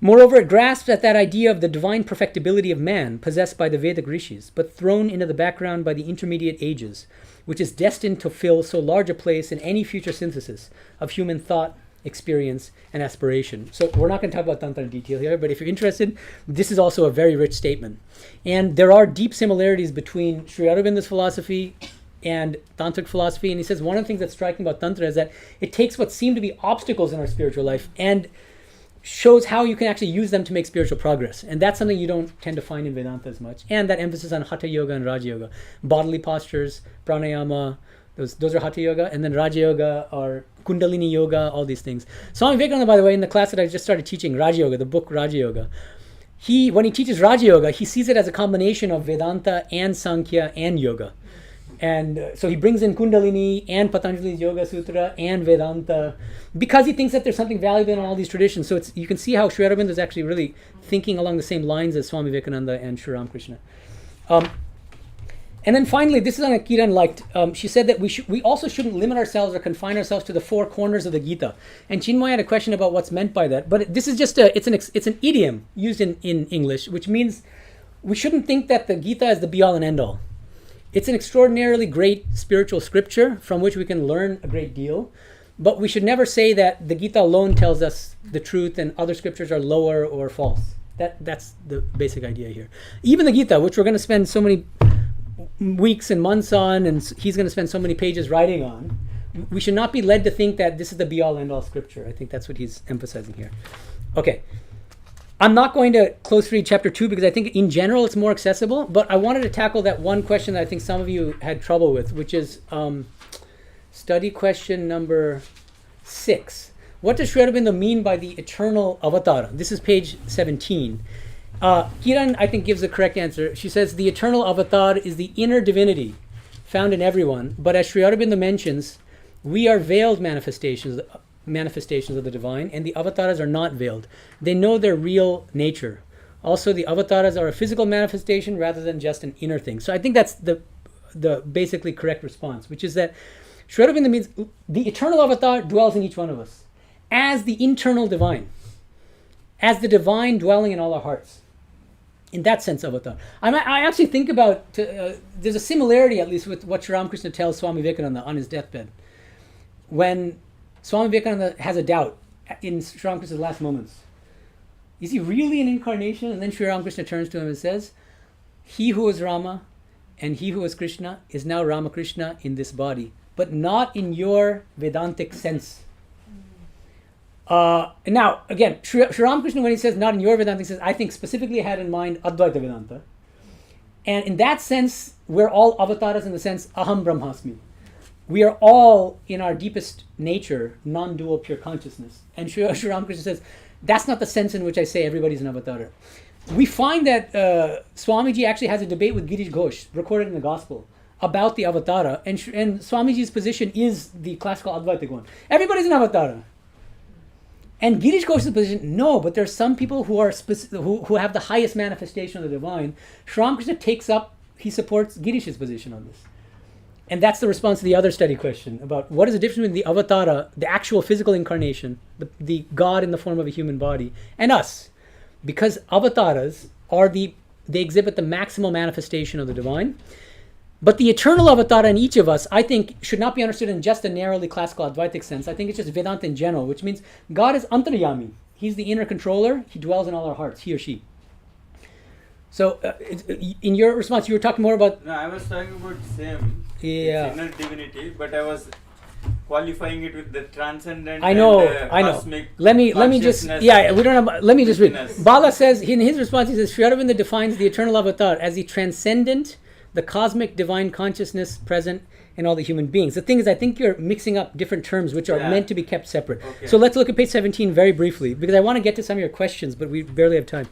Moreover, it grasps at that idea of the divine perfectibility of man possessed by the Vedic rishis, but thrown into the background by the intermediate ages, which is destined to fill so large a place in any future synthesis of human thought, experience, and aspiration. So we're not going to talk about Tantra in detail here, but if you're interested, this is also a very rich statement. And there are deep similarities between Sri Aurobindo's philosophy and Tantric philosophy. And he says one of the things that's striking about Tantra is that it takes what seem to be obstacles in our spiritual life and shows how you can actually use them to make spiritual progress. And that's something you don't tend to find in Vedanta as much. And that emphasis on Hatha Yoga and Raja Yoga. Bodily postures, pranayama, those are Hatha Yoga. And then Raja Yoga or Kundalini Yoga, all these things. Swami Vivekananda, by the way, in the class that I just started teaching, Raja Yoga, the book Raja Yoga, when he teaches Raja Yoga, he sees it as a combination of Vedanta and Sankhya and Yoga. And so he brings in Kundalini and Patanjali's Yoga Sutra and Vedanta because he thinks that there's something valuable in all these traditions. So you can see how Sri Aurobindo is actually really thinking along the same lines as Swami Vivekananda and Sri Ramakrishna. And then finally, this is one that Kiran liked. She said that we also shouldn't limit ourselves or confine ourselves to the four corners of the Gita. And Chinmay had a question about what's meant by that. But this is just it's an idiom used in English, which means we shouldn't think that the Gita is the be-all and end-all. It's an extraordinarily great spiritual scripture from which we can learn a great deal. But we should never say that the Gita alone tells us the truth and other scriptures are lower or false. That's the basic idea here. Even the Gita, which we're going to spend so many weeks and months on, and he's going to spend so many pages writing on, we should not be led to think that this is the be-all end-all scripture. I think that's what he's emphasizing here. Okay. I'm not going to close read chapter 2 because I think in general it's more accessible, but I wanted to tackle that one question that I think some of you had trouble with, which is study question number 6. What does Sri Aurobindo mean by the eternal avatara? This is page 17. Kiran, I think, gives the correct answer. She says the eternal avatar is the inner divinity found in everyone, but as Sri Aurobindo mentions, we are veiled manifestations of the divine, and the avatars are not veiled. They know their real nature. Also, the avatars are a physical manifestation rather than just an inner thing. So I think that's the basically correct response, which is that Sri Aurobindo means the eternal avatar dwells in each one of us as the internal divine, as the divine dwelling in all our hearts. In that sense, avatar. I actually think about, there's a similarity at least with what Sri Ramakrishna tells Swami Vivekananda on his deathbed. When Swami Vivekananda has a doubt in Sri Ramakrishna's last moments. Is he really an incarnation? And then Sri Ramakrishna turns to him and says, he who is Rama and he who is Krishna is now Ramakrishna in this body, but not in your Vedantic sense. Now, again, Sri Ramakrishna, when he says not in your Vedantic sense, I think specifically had in mind Advaita Vedanta. And in that sense, we're all avatars in the sense, Aham Brahmasmi. We are all, in our deepest nature, non-dual pure consciousness. And Sri Ramakrishna says, that's not the sense in which I say everybody's an avatar. We find that Swamiji actually has a debate with Girish Ghosh, recorded in the Gospel, about the avatara. And Swamiji's position is the classical Advaitic one. Everybody's an avatara. And Girish Ghosh's position, no, but there are some people who are who have the highest manifestation of the divine. Sri Ramakrishna he supports Girish's position on this. And that's the response to the other study question about what is the difference between the avatara, the actual physical incarnation, the God in the form of a human body, and us. Because avatars they exhibit the maximal manifestation of the divine. But the eternal avatara in each of us, I think, should not be understood in just a narrowly classical Advaitic sense. I think it's just Vedanta in general, which means God is antaryami. He's the inner controller. He dwells in all our hearts, he or she. So, in your response, you were talking more about... No, I was talking about same. Yeah. It's inner divinity, but I was qualifying it with the transcendent. I know. Cosmic Let me just we don't have. Let me just read. witness. Bala says in his response, he says Sri Aurobindo defines the eternal avatar as the transcendent, the cosmic divine consciousness present in all the human beings. The thing is, I think you're mixing up different terms which are meant to be kept separate. Okay. So let's look at page 17 very briefly because I want to get to some of your questions, but we barely have time.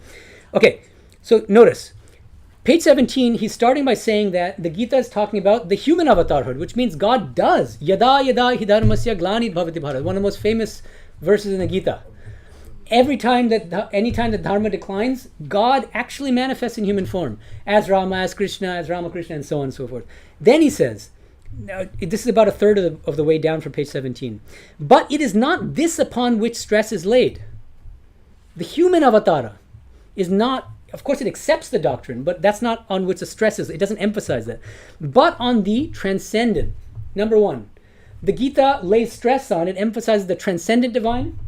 Okay, so notice. Page 17, he's starting by saying that the Gita is talking about the human avatarhood, which means God does. Yada yada hi dharmasya glanit bhavati bharat. One of the most famous verses in the Gita. Anytime that dharma declines, God actually manifests in human form. As Rama, as Krishna, as Ramakrishna, and so on and so forth. Then he says, now, this is about a third of the way down from page 17. But it is not this upon which stress is laid. The human avatara is not, of course it accepts the doctrine, but that's not on which the stress is. It doesn't emphasize that. But on the transcendent. Number one, the Gita lays stress on, it emphasizes the transcendent divine.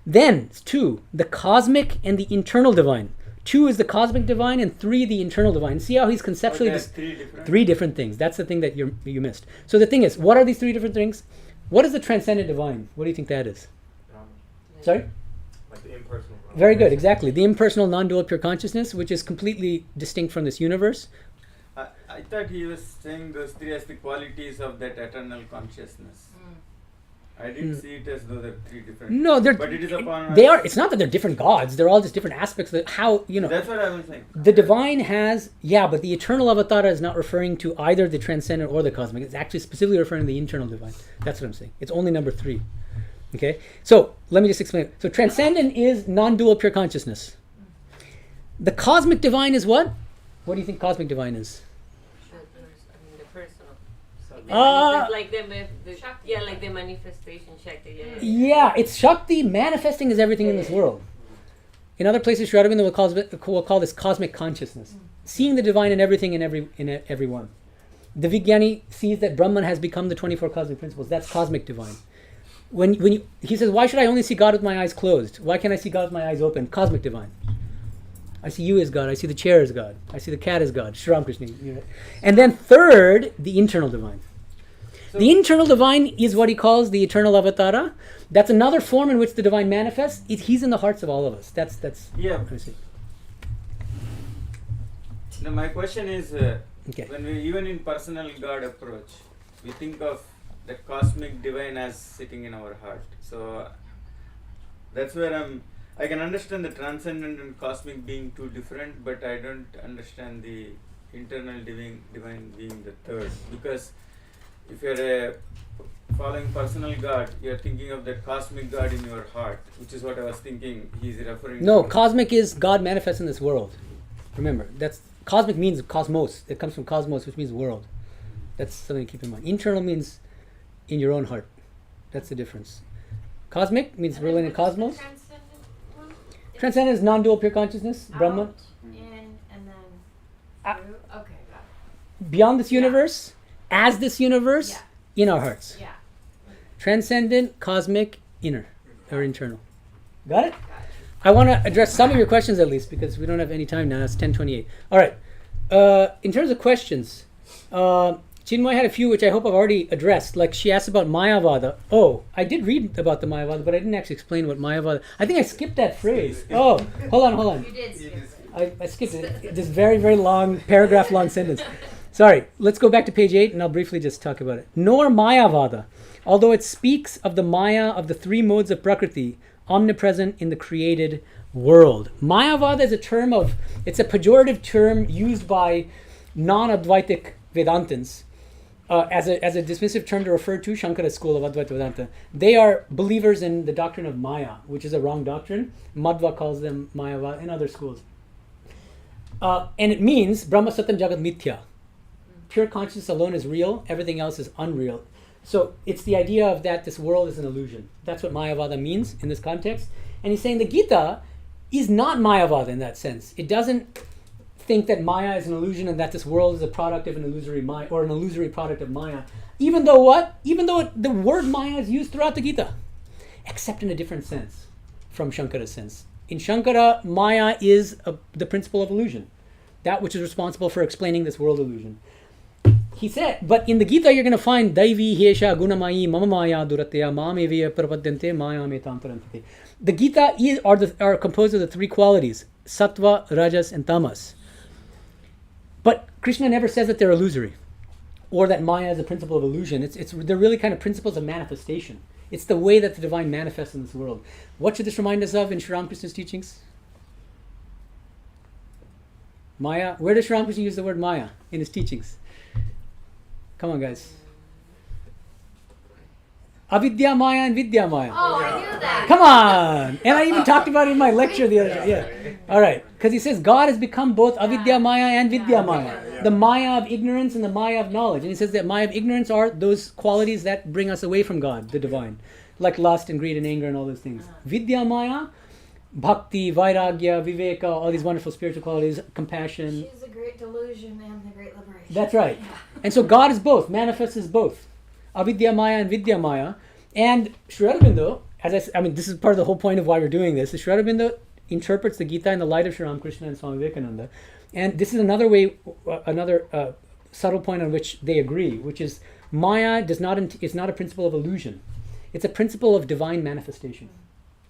Then, 2, the cosmic and the internal divine. 2 is the cosmic divine and 3 the internal divine. See how he's conceptually... Three different things. That's the thing that you missed. So the thing is, what are these 3 different things? What is the transcendent divine? What do you think that is? Sorry? Like the impersonal. Very good, exactly. The impersonal, non-dual pure consciousness, which is completely distinct from this universe. I thought he was saying those 3 as the qualities of that eternal consciousness. I didn't see it as though they're 3 different. No, but it is upon they us. are. It's not that they're different gods. They're all just different aspects of how, That's what I was saying. The divine has, but the eternal avatara is not referring to either the transcendent or the cosmic. It's actually specifically referring to the internal divine. That's what I'm saying. It's only number 3. Okay? So, let me just explain. So, transcendent is non-dual pure consciousness. The cosmic divine is what? What do you think cosmic divine is? The personal. Like the manifestation Shakti. Yeah, it's Shakti. Manifesting is everything in this world. In other places, Sri Aurobindo will call this cosmic consciousness. Seeing the divine in everything in everyone. The Vijnani sees that Brahman has become the 24 cosmic principles. That's cosmic divine. He says, why should I only see God with my eyes closed? Why can't I see God with my eyes open? Cosmic divine. I see you as God. I see the chair as God. I see the cat as God. Sri Ramakrishna. And then third, the internal divine. So the internal divine is what he calls the eternal avatara. That's another form in which the divine manifests. He's in the hearts of all of us. That's Yeah. I see. Now my question is, when we even in personal God approach, we think of the cosmic divine as sitting in our heart. So that's where I can understand the transcendent and cosmic being 2 different, but I don't understand the internal divine being the third. Because if you're following personal God, you're thinking of that cosmic God in your heart, which is what I was thinking he's referring to. No, cosmic is God manifests in this world. Remember, that's cosmic means cosmos. It comes from cosmos, which means world. That's something to keep in mind. Internal means in your own heart. That's the difference. Cosmic means ruling in cosmos. Transcendent is non-dual pure consciousness, Brahman. In and then through. Okay, got it. Beyond this universe, as this universe, in our hearts. Yeah. Transcendent, cosmic, inner, or internal. Got it? I want to address some of your questions at least because we don't have any time now. It's 10:28. All right. In terms of questions, Chinmoy had a few which I hope I've already addressed. Like she asked about Mayavada. Oh, I did read about the Mayavada, but I didn't actually explain what Mayavada. I think I skipped that phrase. Oh, hold on. You did skip. I skipped it. This very, very long, paragraph-long sentence. Sorry. Let's go back to page 8, and I'll briefly just talk about it. Nor Mayavada, although it speaks of the Maya of the 3 modes of Prakriti, omnipresent in the created world. Mayavada is it's a pejorative term used by non-Advaitic Vedantins. As a dismissive term to refer to Shankara's school of Advaita Vedanta. They are believers in the doctrine of Maya, which is a wrong doctrine. Madhva calls them Mayavada and other schools. And it means Brahma Satyam Jagat Mithya. Pure consciousness alone is real, everything else is unreal. So it's the idea of that this world is an illusion. That's what Mayavada means in this context. And he's saying the Gita is not Mayavada in that sense. It doesn't think that Maya is an illusion and that this world is a product of an illusory Maya or an illusory product of Maya. Even though the word Maya is used throughout the Gita, except in a different sense from Shankara's sense. In Shankara, Maya is the principle of illusion, that which is responsible for explaining this world illusion. he said, but in the Gita you're going to find Daivi Hesha Gunamayi Mama Maya Duratya Mameviya Prapadyante Maya Metantarante. The Gita are composed of the three qualities, Sattva, Rajas, and Tamas. But Krishna never says that they're illusory, or that Maya is a principle of illusion. They're really kind of principles of manifestation. It's the way that the divine manifests in this world. What should this remind us of in Sri Ramakrishna's teachings? Maya. Where does Sri Ramakrishna use the word Maya in his teachings? Come on, guys. Avidya Maya and Vidya Maya. Oh, I knew that. Come on! And I even talked about it in my lecture the other day. Yeah. All right. Because he says God has become both Avidya Maya and Vidya Maya. The Maya of ignorance and the Maya of knowledge. And he says that Maya of ignorance are those qualities that bring us away from God, the divine. Like lust and greed and anger and all those things. Vidya Maya, Bhakti, Vairagya, Viveka, all these wonderful spiritual qualities, compassion. She's the great delusion and the great liberation. That's right. And so God is both, manifests as both. Avidya Maya and Vidya Maya. And Sri Aurobindo, this is part of the whole point of why we're doing this, is Sri Aurobindo interprets the Gita in the light of Sri Ramakrishna and Swami Vivekananda. And this is another way, another subtle point on which they agree, which is Maya is not a principle of illusion. It's a principle of divine manifestation.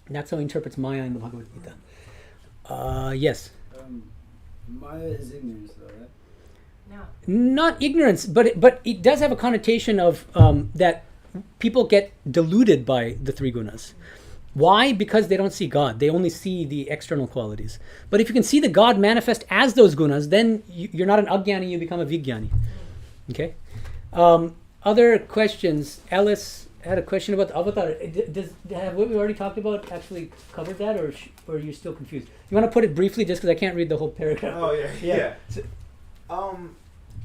And that's how he interprets Maya in the Bhagavad Gita. Yes? Maya is ignorance, though, right? No. Not ignorance, but it does have a connotation of that people get deluded by the three gunas. Why? Because they don't see God. They only see the external qualities. But if you can see the God manifest as those gunas, then you're not an ajnani, you become a vijnani. Okay? Other questions? Alice had a question about the avatar. Have what we already talked about actually covered that, or are you still confused? You want to put it briefly, just because I can't read the whole paragraph? Oh, yeah. So,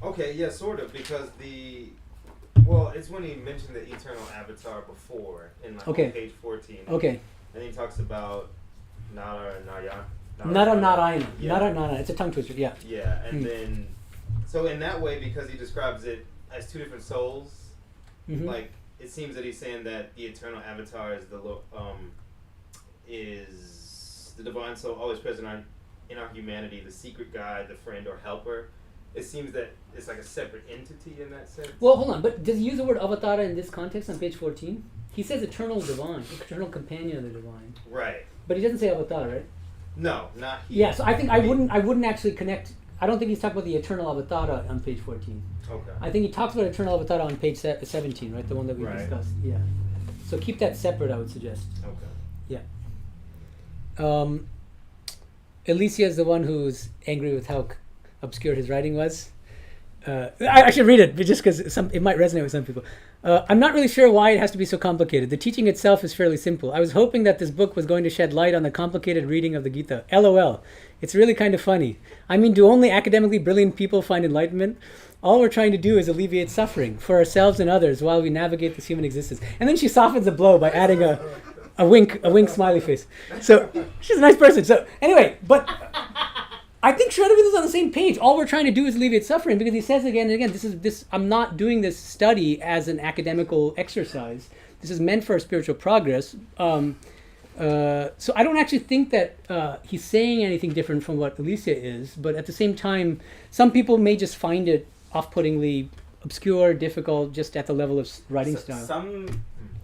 Okay, yeah, sort of, because it's when he mentioned the eternal avatar before, in on page 14. Okay. And he talks about Narayana. Yeah. Narayana. It's a tongue twister, yeah. Yeah, and then, so in that way, because he describes it as two different souls, like, it seems that he's saying that the eternal avatar is the divine soul always present in our humanity, the secret guide, the friend or helper. It seems that it's like a separate entity in that sense. Well, hold on, but does he use the word avatara in this context on page 14? He says eternal divine, eternal companion of the divine. Right. But he doesn't say avatara, right? No, not here. Yeah, so I think I wouldn't actually connect. I don't think he's talking about the eternal avatara on page 14. Okay. I think he talks about eternal avatara on page 17, right? The one that we discussed. Yeah. So keep that separate, I would suggest. Okay. Yeah. Alicia is the one who's angry with how obscure his writing was. I should read it, but just because it might resonate with some people. I'm not really sure why it has to be so complicated. The teaching itself is fairly simple. I was hoping that this book was going to shed light on the complicated reading of the Gita. LOL. It's really kind of funny. I mean, do only academically brilliant people find enlightenment? All we're trying to do is alleviate suffering for ourselves and others while we navigate this human existence. And then she softens the blow by adding a wink smiley face. So she's a nice person. So anyway, but I think Sri Aurobindo is on the same page. All we're trying to do is alleviate suffering, because he says again and again, I'm not doing this study as an academical exercise. This is meant for spiritual progress. So I don't actually think that he's saying anything different from what Alicia is, but at the same time, some people may just find it off-puttingly obscure, difficult, just at the level of writing style.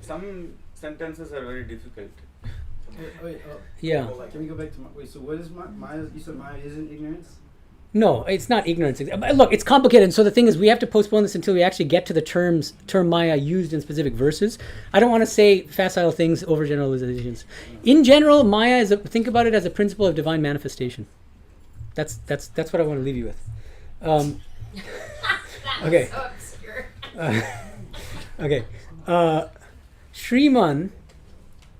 Some sentences are very difficult. Yeah. Can we go back to so what is Maya? You said Maya isn't ignorance? No, it's not ignorance. Look, it's complicated. So the thing is, we have to postpone this until we actually get to the term Maya used in specific verses. I don't want to say facile things, overgeneralizations. In general, Maya think about it as a principle of divine manifestation. That's what I want to leave you with. Okay. So obscure. Okay. Shriman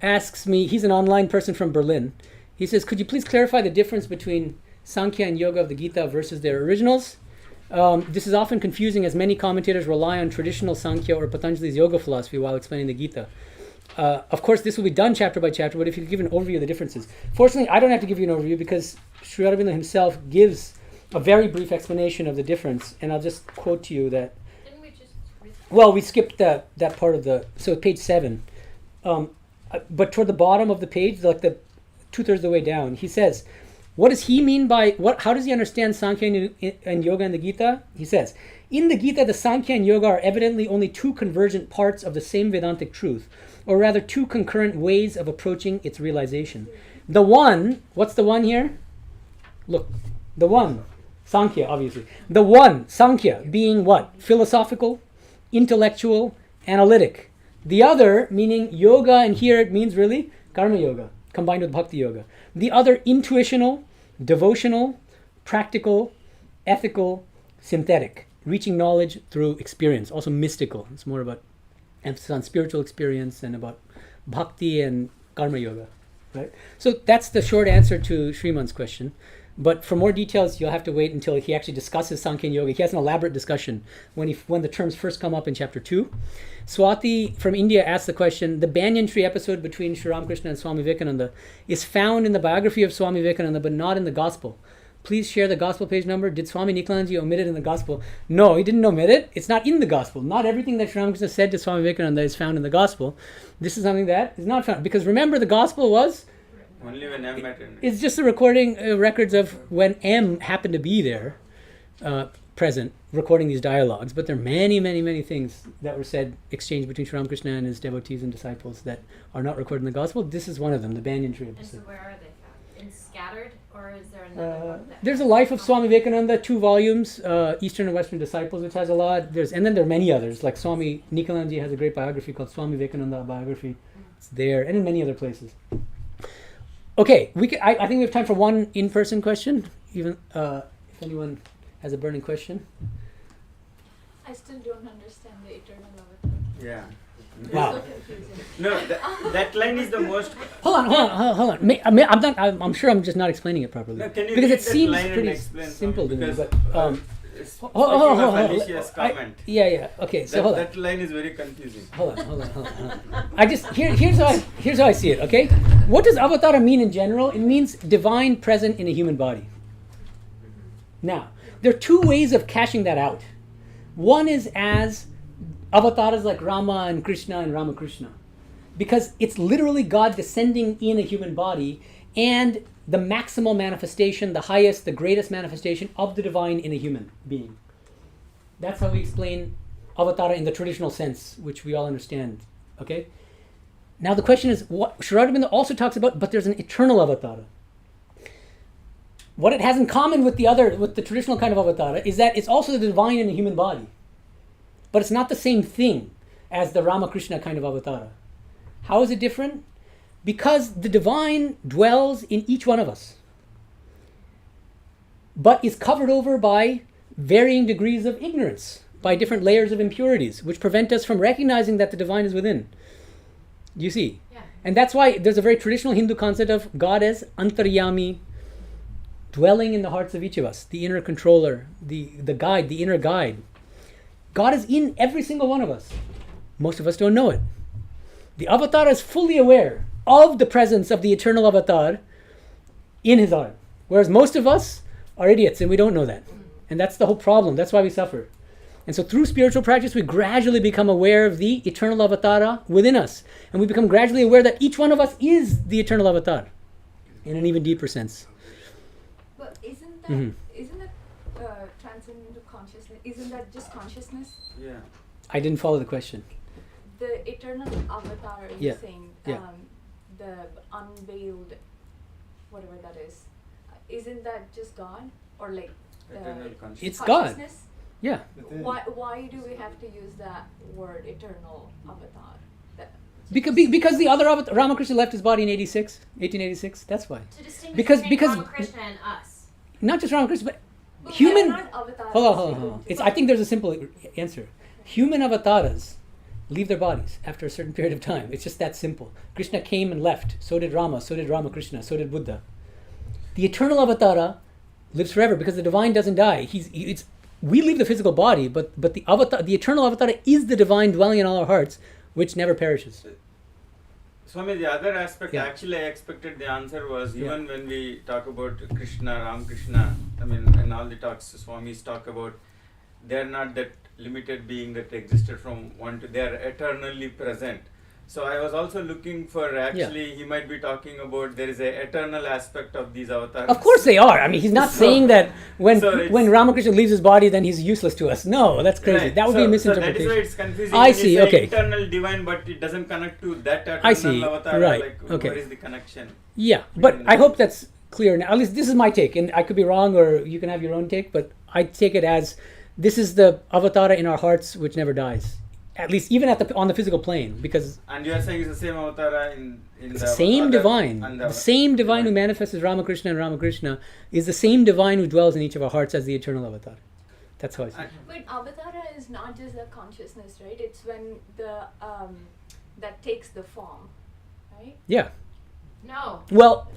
asks me, he's an online person from Berlin. He says, could you please clarify the difference between Sankhya and Yoga of the Gita versus their originals? This is often confusing, as many commentators rely on traditional Sankhya or Patanjali's yoga philosophy while explaining the Gita. Of course, this will be done chapter by chapter, but if you could give an overview of the differences. Fortunately, I don't have to give you an overview, because Sri Aurobindo himself gives a very brief explanation of the difference, and I'll just quote to you that. Didn't we just read that? Well, we skipped that part of so page 7. But toward the bottom of the page, like the 2/3 of the way down, he says, What does he mean by how does he understand Sankhya and Yoga in the Gita? He says, in the Gita, the Sankhya and Yoga are evidently only two convergent parts of the same Vedantic truth, or rather two concurrent ways of approaching its realization. The one, what's the one here? Look, the one, Sankhya, obviously. The one, Sankhya, being what? Philosophical, intellectual, analytic. The other, meaning yoga, and here it means really karma yoga, combined with bhakti yoga. The other, intuitional, devotional, practical, ethical, synthetic, reaching knowledge through experience, also mystical. It's more about emphasis on spiritual experience and about bhakti and karma yoga, right? So that's the short answer to Sriman's question. But for more details, you'll have to wait until he actually discusses Sankhya and Yoga. He has an elaborate discussion when the terms first come up in chapter 2. Swati from India asked the question, the banyan tree episode between Sri Ramakrishna and Swami Vivekananda is found in the biography of Swami Vivekananda, but not in the gospel. Please share the gospel page number. Did Swami Nikhilanji omit it in the gospel? No, he didn't omit it. It's not in the gospel. Not everything that Sri Ramakrishna said to Swami Vivekananda is found in the gospel. This is something that is not found. Because remember, the gospel was... only when M met in. It's just the recording records of when M happened to be there, present, recording these dialogues. But there are many, many, many things that were said, exchanged between Sri Ramakrishna and his devotees and disciples that are not recorded in the gospel. This is one of them, the banyan tree episode. And so where are they found? In scattered, or is there another one? There's a life of Swami Vivekananda, 2 volumes, Eastern and Western Disciples, which has a lot. And then there are many others, like Swami Nikhilanji has a great biography called Swami Vivekananda Biography. It's there, and in many other places. Okay, I think we have time for one in-person question, even if anyone has a burning question. I still don't understand the eternal avatar. Yeah. Wow. So confusing. No, that line is the most... Hold on. I'm sure I'm just not explaining it properly. No, can you because read it that seems line and pretty explain simple to me. because, But, speaking hold of on. Alicia's comment, Yeah. Okay, so hold on. that line is very confusing. Hold on. I just here's how I see it. Okay, what does avatara mean in general? It means divine present in a human body. Now, there are 2 ways of cashing that out. One is as avatars like Rama and Krishna and Ramakrishna, because it's literally God descending in a human body and the maximal manifestation, the highest, the greatest manifestation of the divine in a human being. That's how we explain avatara in the traditional sense, which we all understand. Okay? Now the question is, what Sri Aurobindo also talks about, but there's an eternal avatara. What it has in common with the traditional kind of avatara is that it's also the divine in a human body. But it's not the same thing as the Ramakrishna kind of avatara. How is it different? Because the divine dwells in each one of us, but is covered over by varying degrees of ignorance, by different layers of impurities, which prevent us from recognizing that the divine is within. Do you see? Yeah. And that's why there's a very traditional Hindu concept of God as antaryami, dwelling in the hearts of each of us, the inner controller, the guide, the inner guide. God is in every single one of us. Most of us don't know it. The avatar is fully aware of the presence of the eternal avatar in his heart, whereas most of us are idiots and we don't know that. And that's the whole problem. That's why we suffer. And so through spiritual practice, we gradually become aware of the eternal avatara within us. And we become gradually aware that each one of us is the eternal avatar in an even deeper sense. But isn't that transcendental consciousness? Isn't that just consciousness? Yeah. I didn't follow the question. The eternal avatar, Yeah. you're saying, Yeah. the unveiled, whatever that is, isn't that just God? Or like Eternal consciousness. It's God. consciousness? Yeah. Why do we have to use that word eternal avatar? Because the other avatar, Ramakrishna left his body in 1886. That's why. To distinguish Because- between because- Ramakrishna and us. Not just Ramakrishna, but But human. they're not avatars. Hold on. I think there's a simple answer. Human avatars leave their bodies after a certain period of time. It's just that simple. Krishna came and left. So did Rama. So did Ramakrishna. So did Buddha. The eternal avatara lives forever because the divine doesn't die. We leave the physical body, but the avatar, the eternal avatar, is the divine dwelling in all our hearts, which never perishes. Swami, the other aspect, Yeah. actually I expected the answer was Yeah. even when we talk about Krishna, Ramakrishna, in all the talks Swamis talk about, they are not that limited being that existed from one to, they are eternally present. So I was also looking for actually he might be talking about there is a eternal aspect of these avatars. Of course they are. I mean, he's not saying that when Ramakrishna leaves his body, then he's useless to us. No, that's crazy. Right. That would be a misinterpretation. So that is why it's confusing. I see. When you say Okay. Eternal divine, but it doesn't connect to that eternal I see. avatar. Right. Like, Okay. what is the connection? Yeah, but I hope that's clear now. At least this is my take, and I could be wrong, or you can have your own take. But I take it as this is the avatara in our hearts which never dies. At least even on the physical plane, because And you are saying it's the same avatara in it's the the same other- divine. and The same divine who manifests as Ramakrishna and Ramakrishna is the same divine who dwells in each of our hearts as the eternal avatar. That's how I see it. But avatara is not just a consciousness, right? It's when the that takes the form, right? Yeah. No. Well,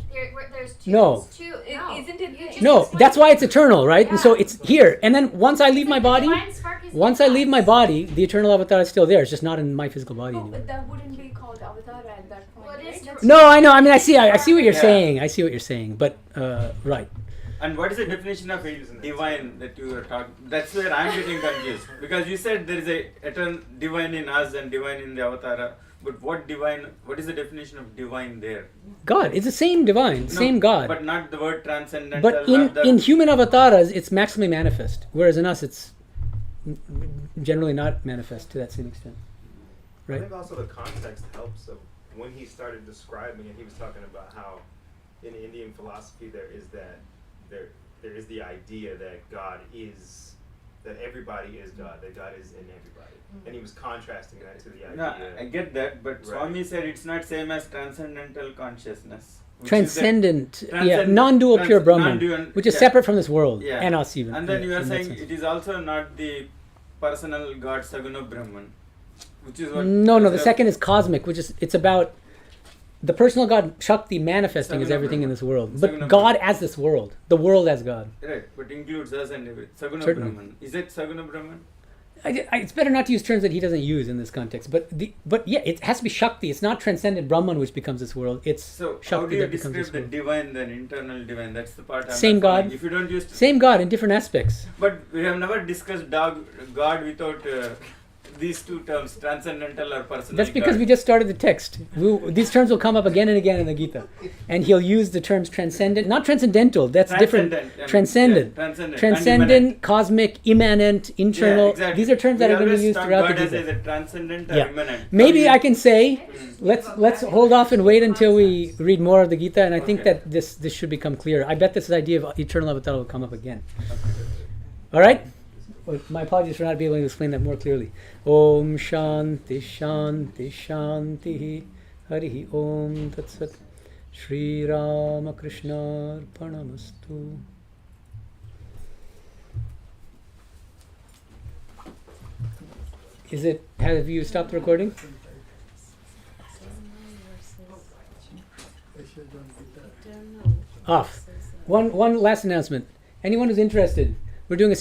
There's two. No. It's two. Isn't it? You just no, explained that's it. why it's eternal, right? And so Yeah. it's here. And then once I leave It's my like the body, divine spark is once in I leave my us. body, the eternal avatar is still there. It's just not in my physical body Oh, anymore. but that wouldn't be called avatara at that point, Well, it right? is That's- No, I know. I mean, I see what you're Yeah. saying. I see what you're saying. But right. And what is the definition of divine that you were talking? That's where I'm getting confused because you said there is a eternal divine in us and divine in the avatara. But what divine? What is the definition of divine there? God, it's the same divine, same God. But not the word transcendental. But not the- in human avatars, it's maximally manifest, whereas in us, it's generally not manifest to that same extent. I Right? think also the context helps. Of when he started describing it, he was talking about how in Indian philosophy there is the idea that God is, that everybody is God, that God is in everybody, and he was contrasting that to the idea. No, I get that, but Right. Swami said it's not same as transcendental consciousness. which is Transcendent, the- yeah, non-dual pure Brahman, non-dual- which is yeah. separate from this world, Yeah. and us even. And then yeah, you are in that saying sense. it is also not the personal God Saguna Brahman, which is what. No, the second is cosmic, which is, it's about the personal God, Shakti, manifesting as Saguna everything in Brahman. this world. Saguna But God Brahman. as this world, the world as God. Right, but includes us and everything. Saguna Certainly. Brahman. Is it Saguna Brahman? It's better not to use terms that he doesn't use in this context. But yeah, it has to be Shakti. It's not transcendent Brahman which becomes this world. It's So how Shakti do you that becomes describe this the world. divine then, internal divine? That's the part I'm Same not following. God. If you don't use. Same God in different aspects. But we have never discussed God without these two terms, transcendental or personal. That's because God. we just started the text. These terms will come up again and again in the Gita. And he'll use the terms transcendent, not transcendental, that's different. Transcendent, I mean, Transcendent. yeah, transcendent. Transcendent, cosmic, immanent, internal. Yeah, exactly. These are terms that We are going to be always used talk throughout the God as Gita. a transcendent or Yeah. immanent. Maybe How I do can say, let's hold off and wait until we read more of the Gita, and I think Okay. that this should become clear. I bet this idea of eternal avatar will come up again. All right? Well, my apologies for not being able to explain that more clearly. Om Shanti Shanti Shanti Harihi Om Tat Sat Sri Ramakrishna Arpanamastu. Have you stopped the recording? Off. One last announcement. Anyone who's interested, we're doing a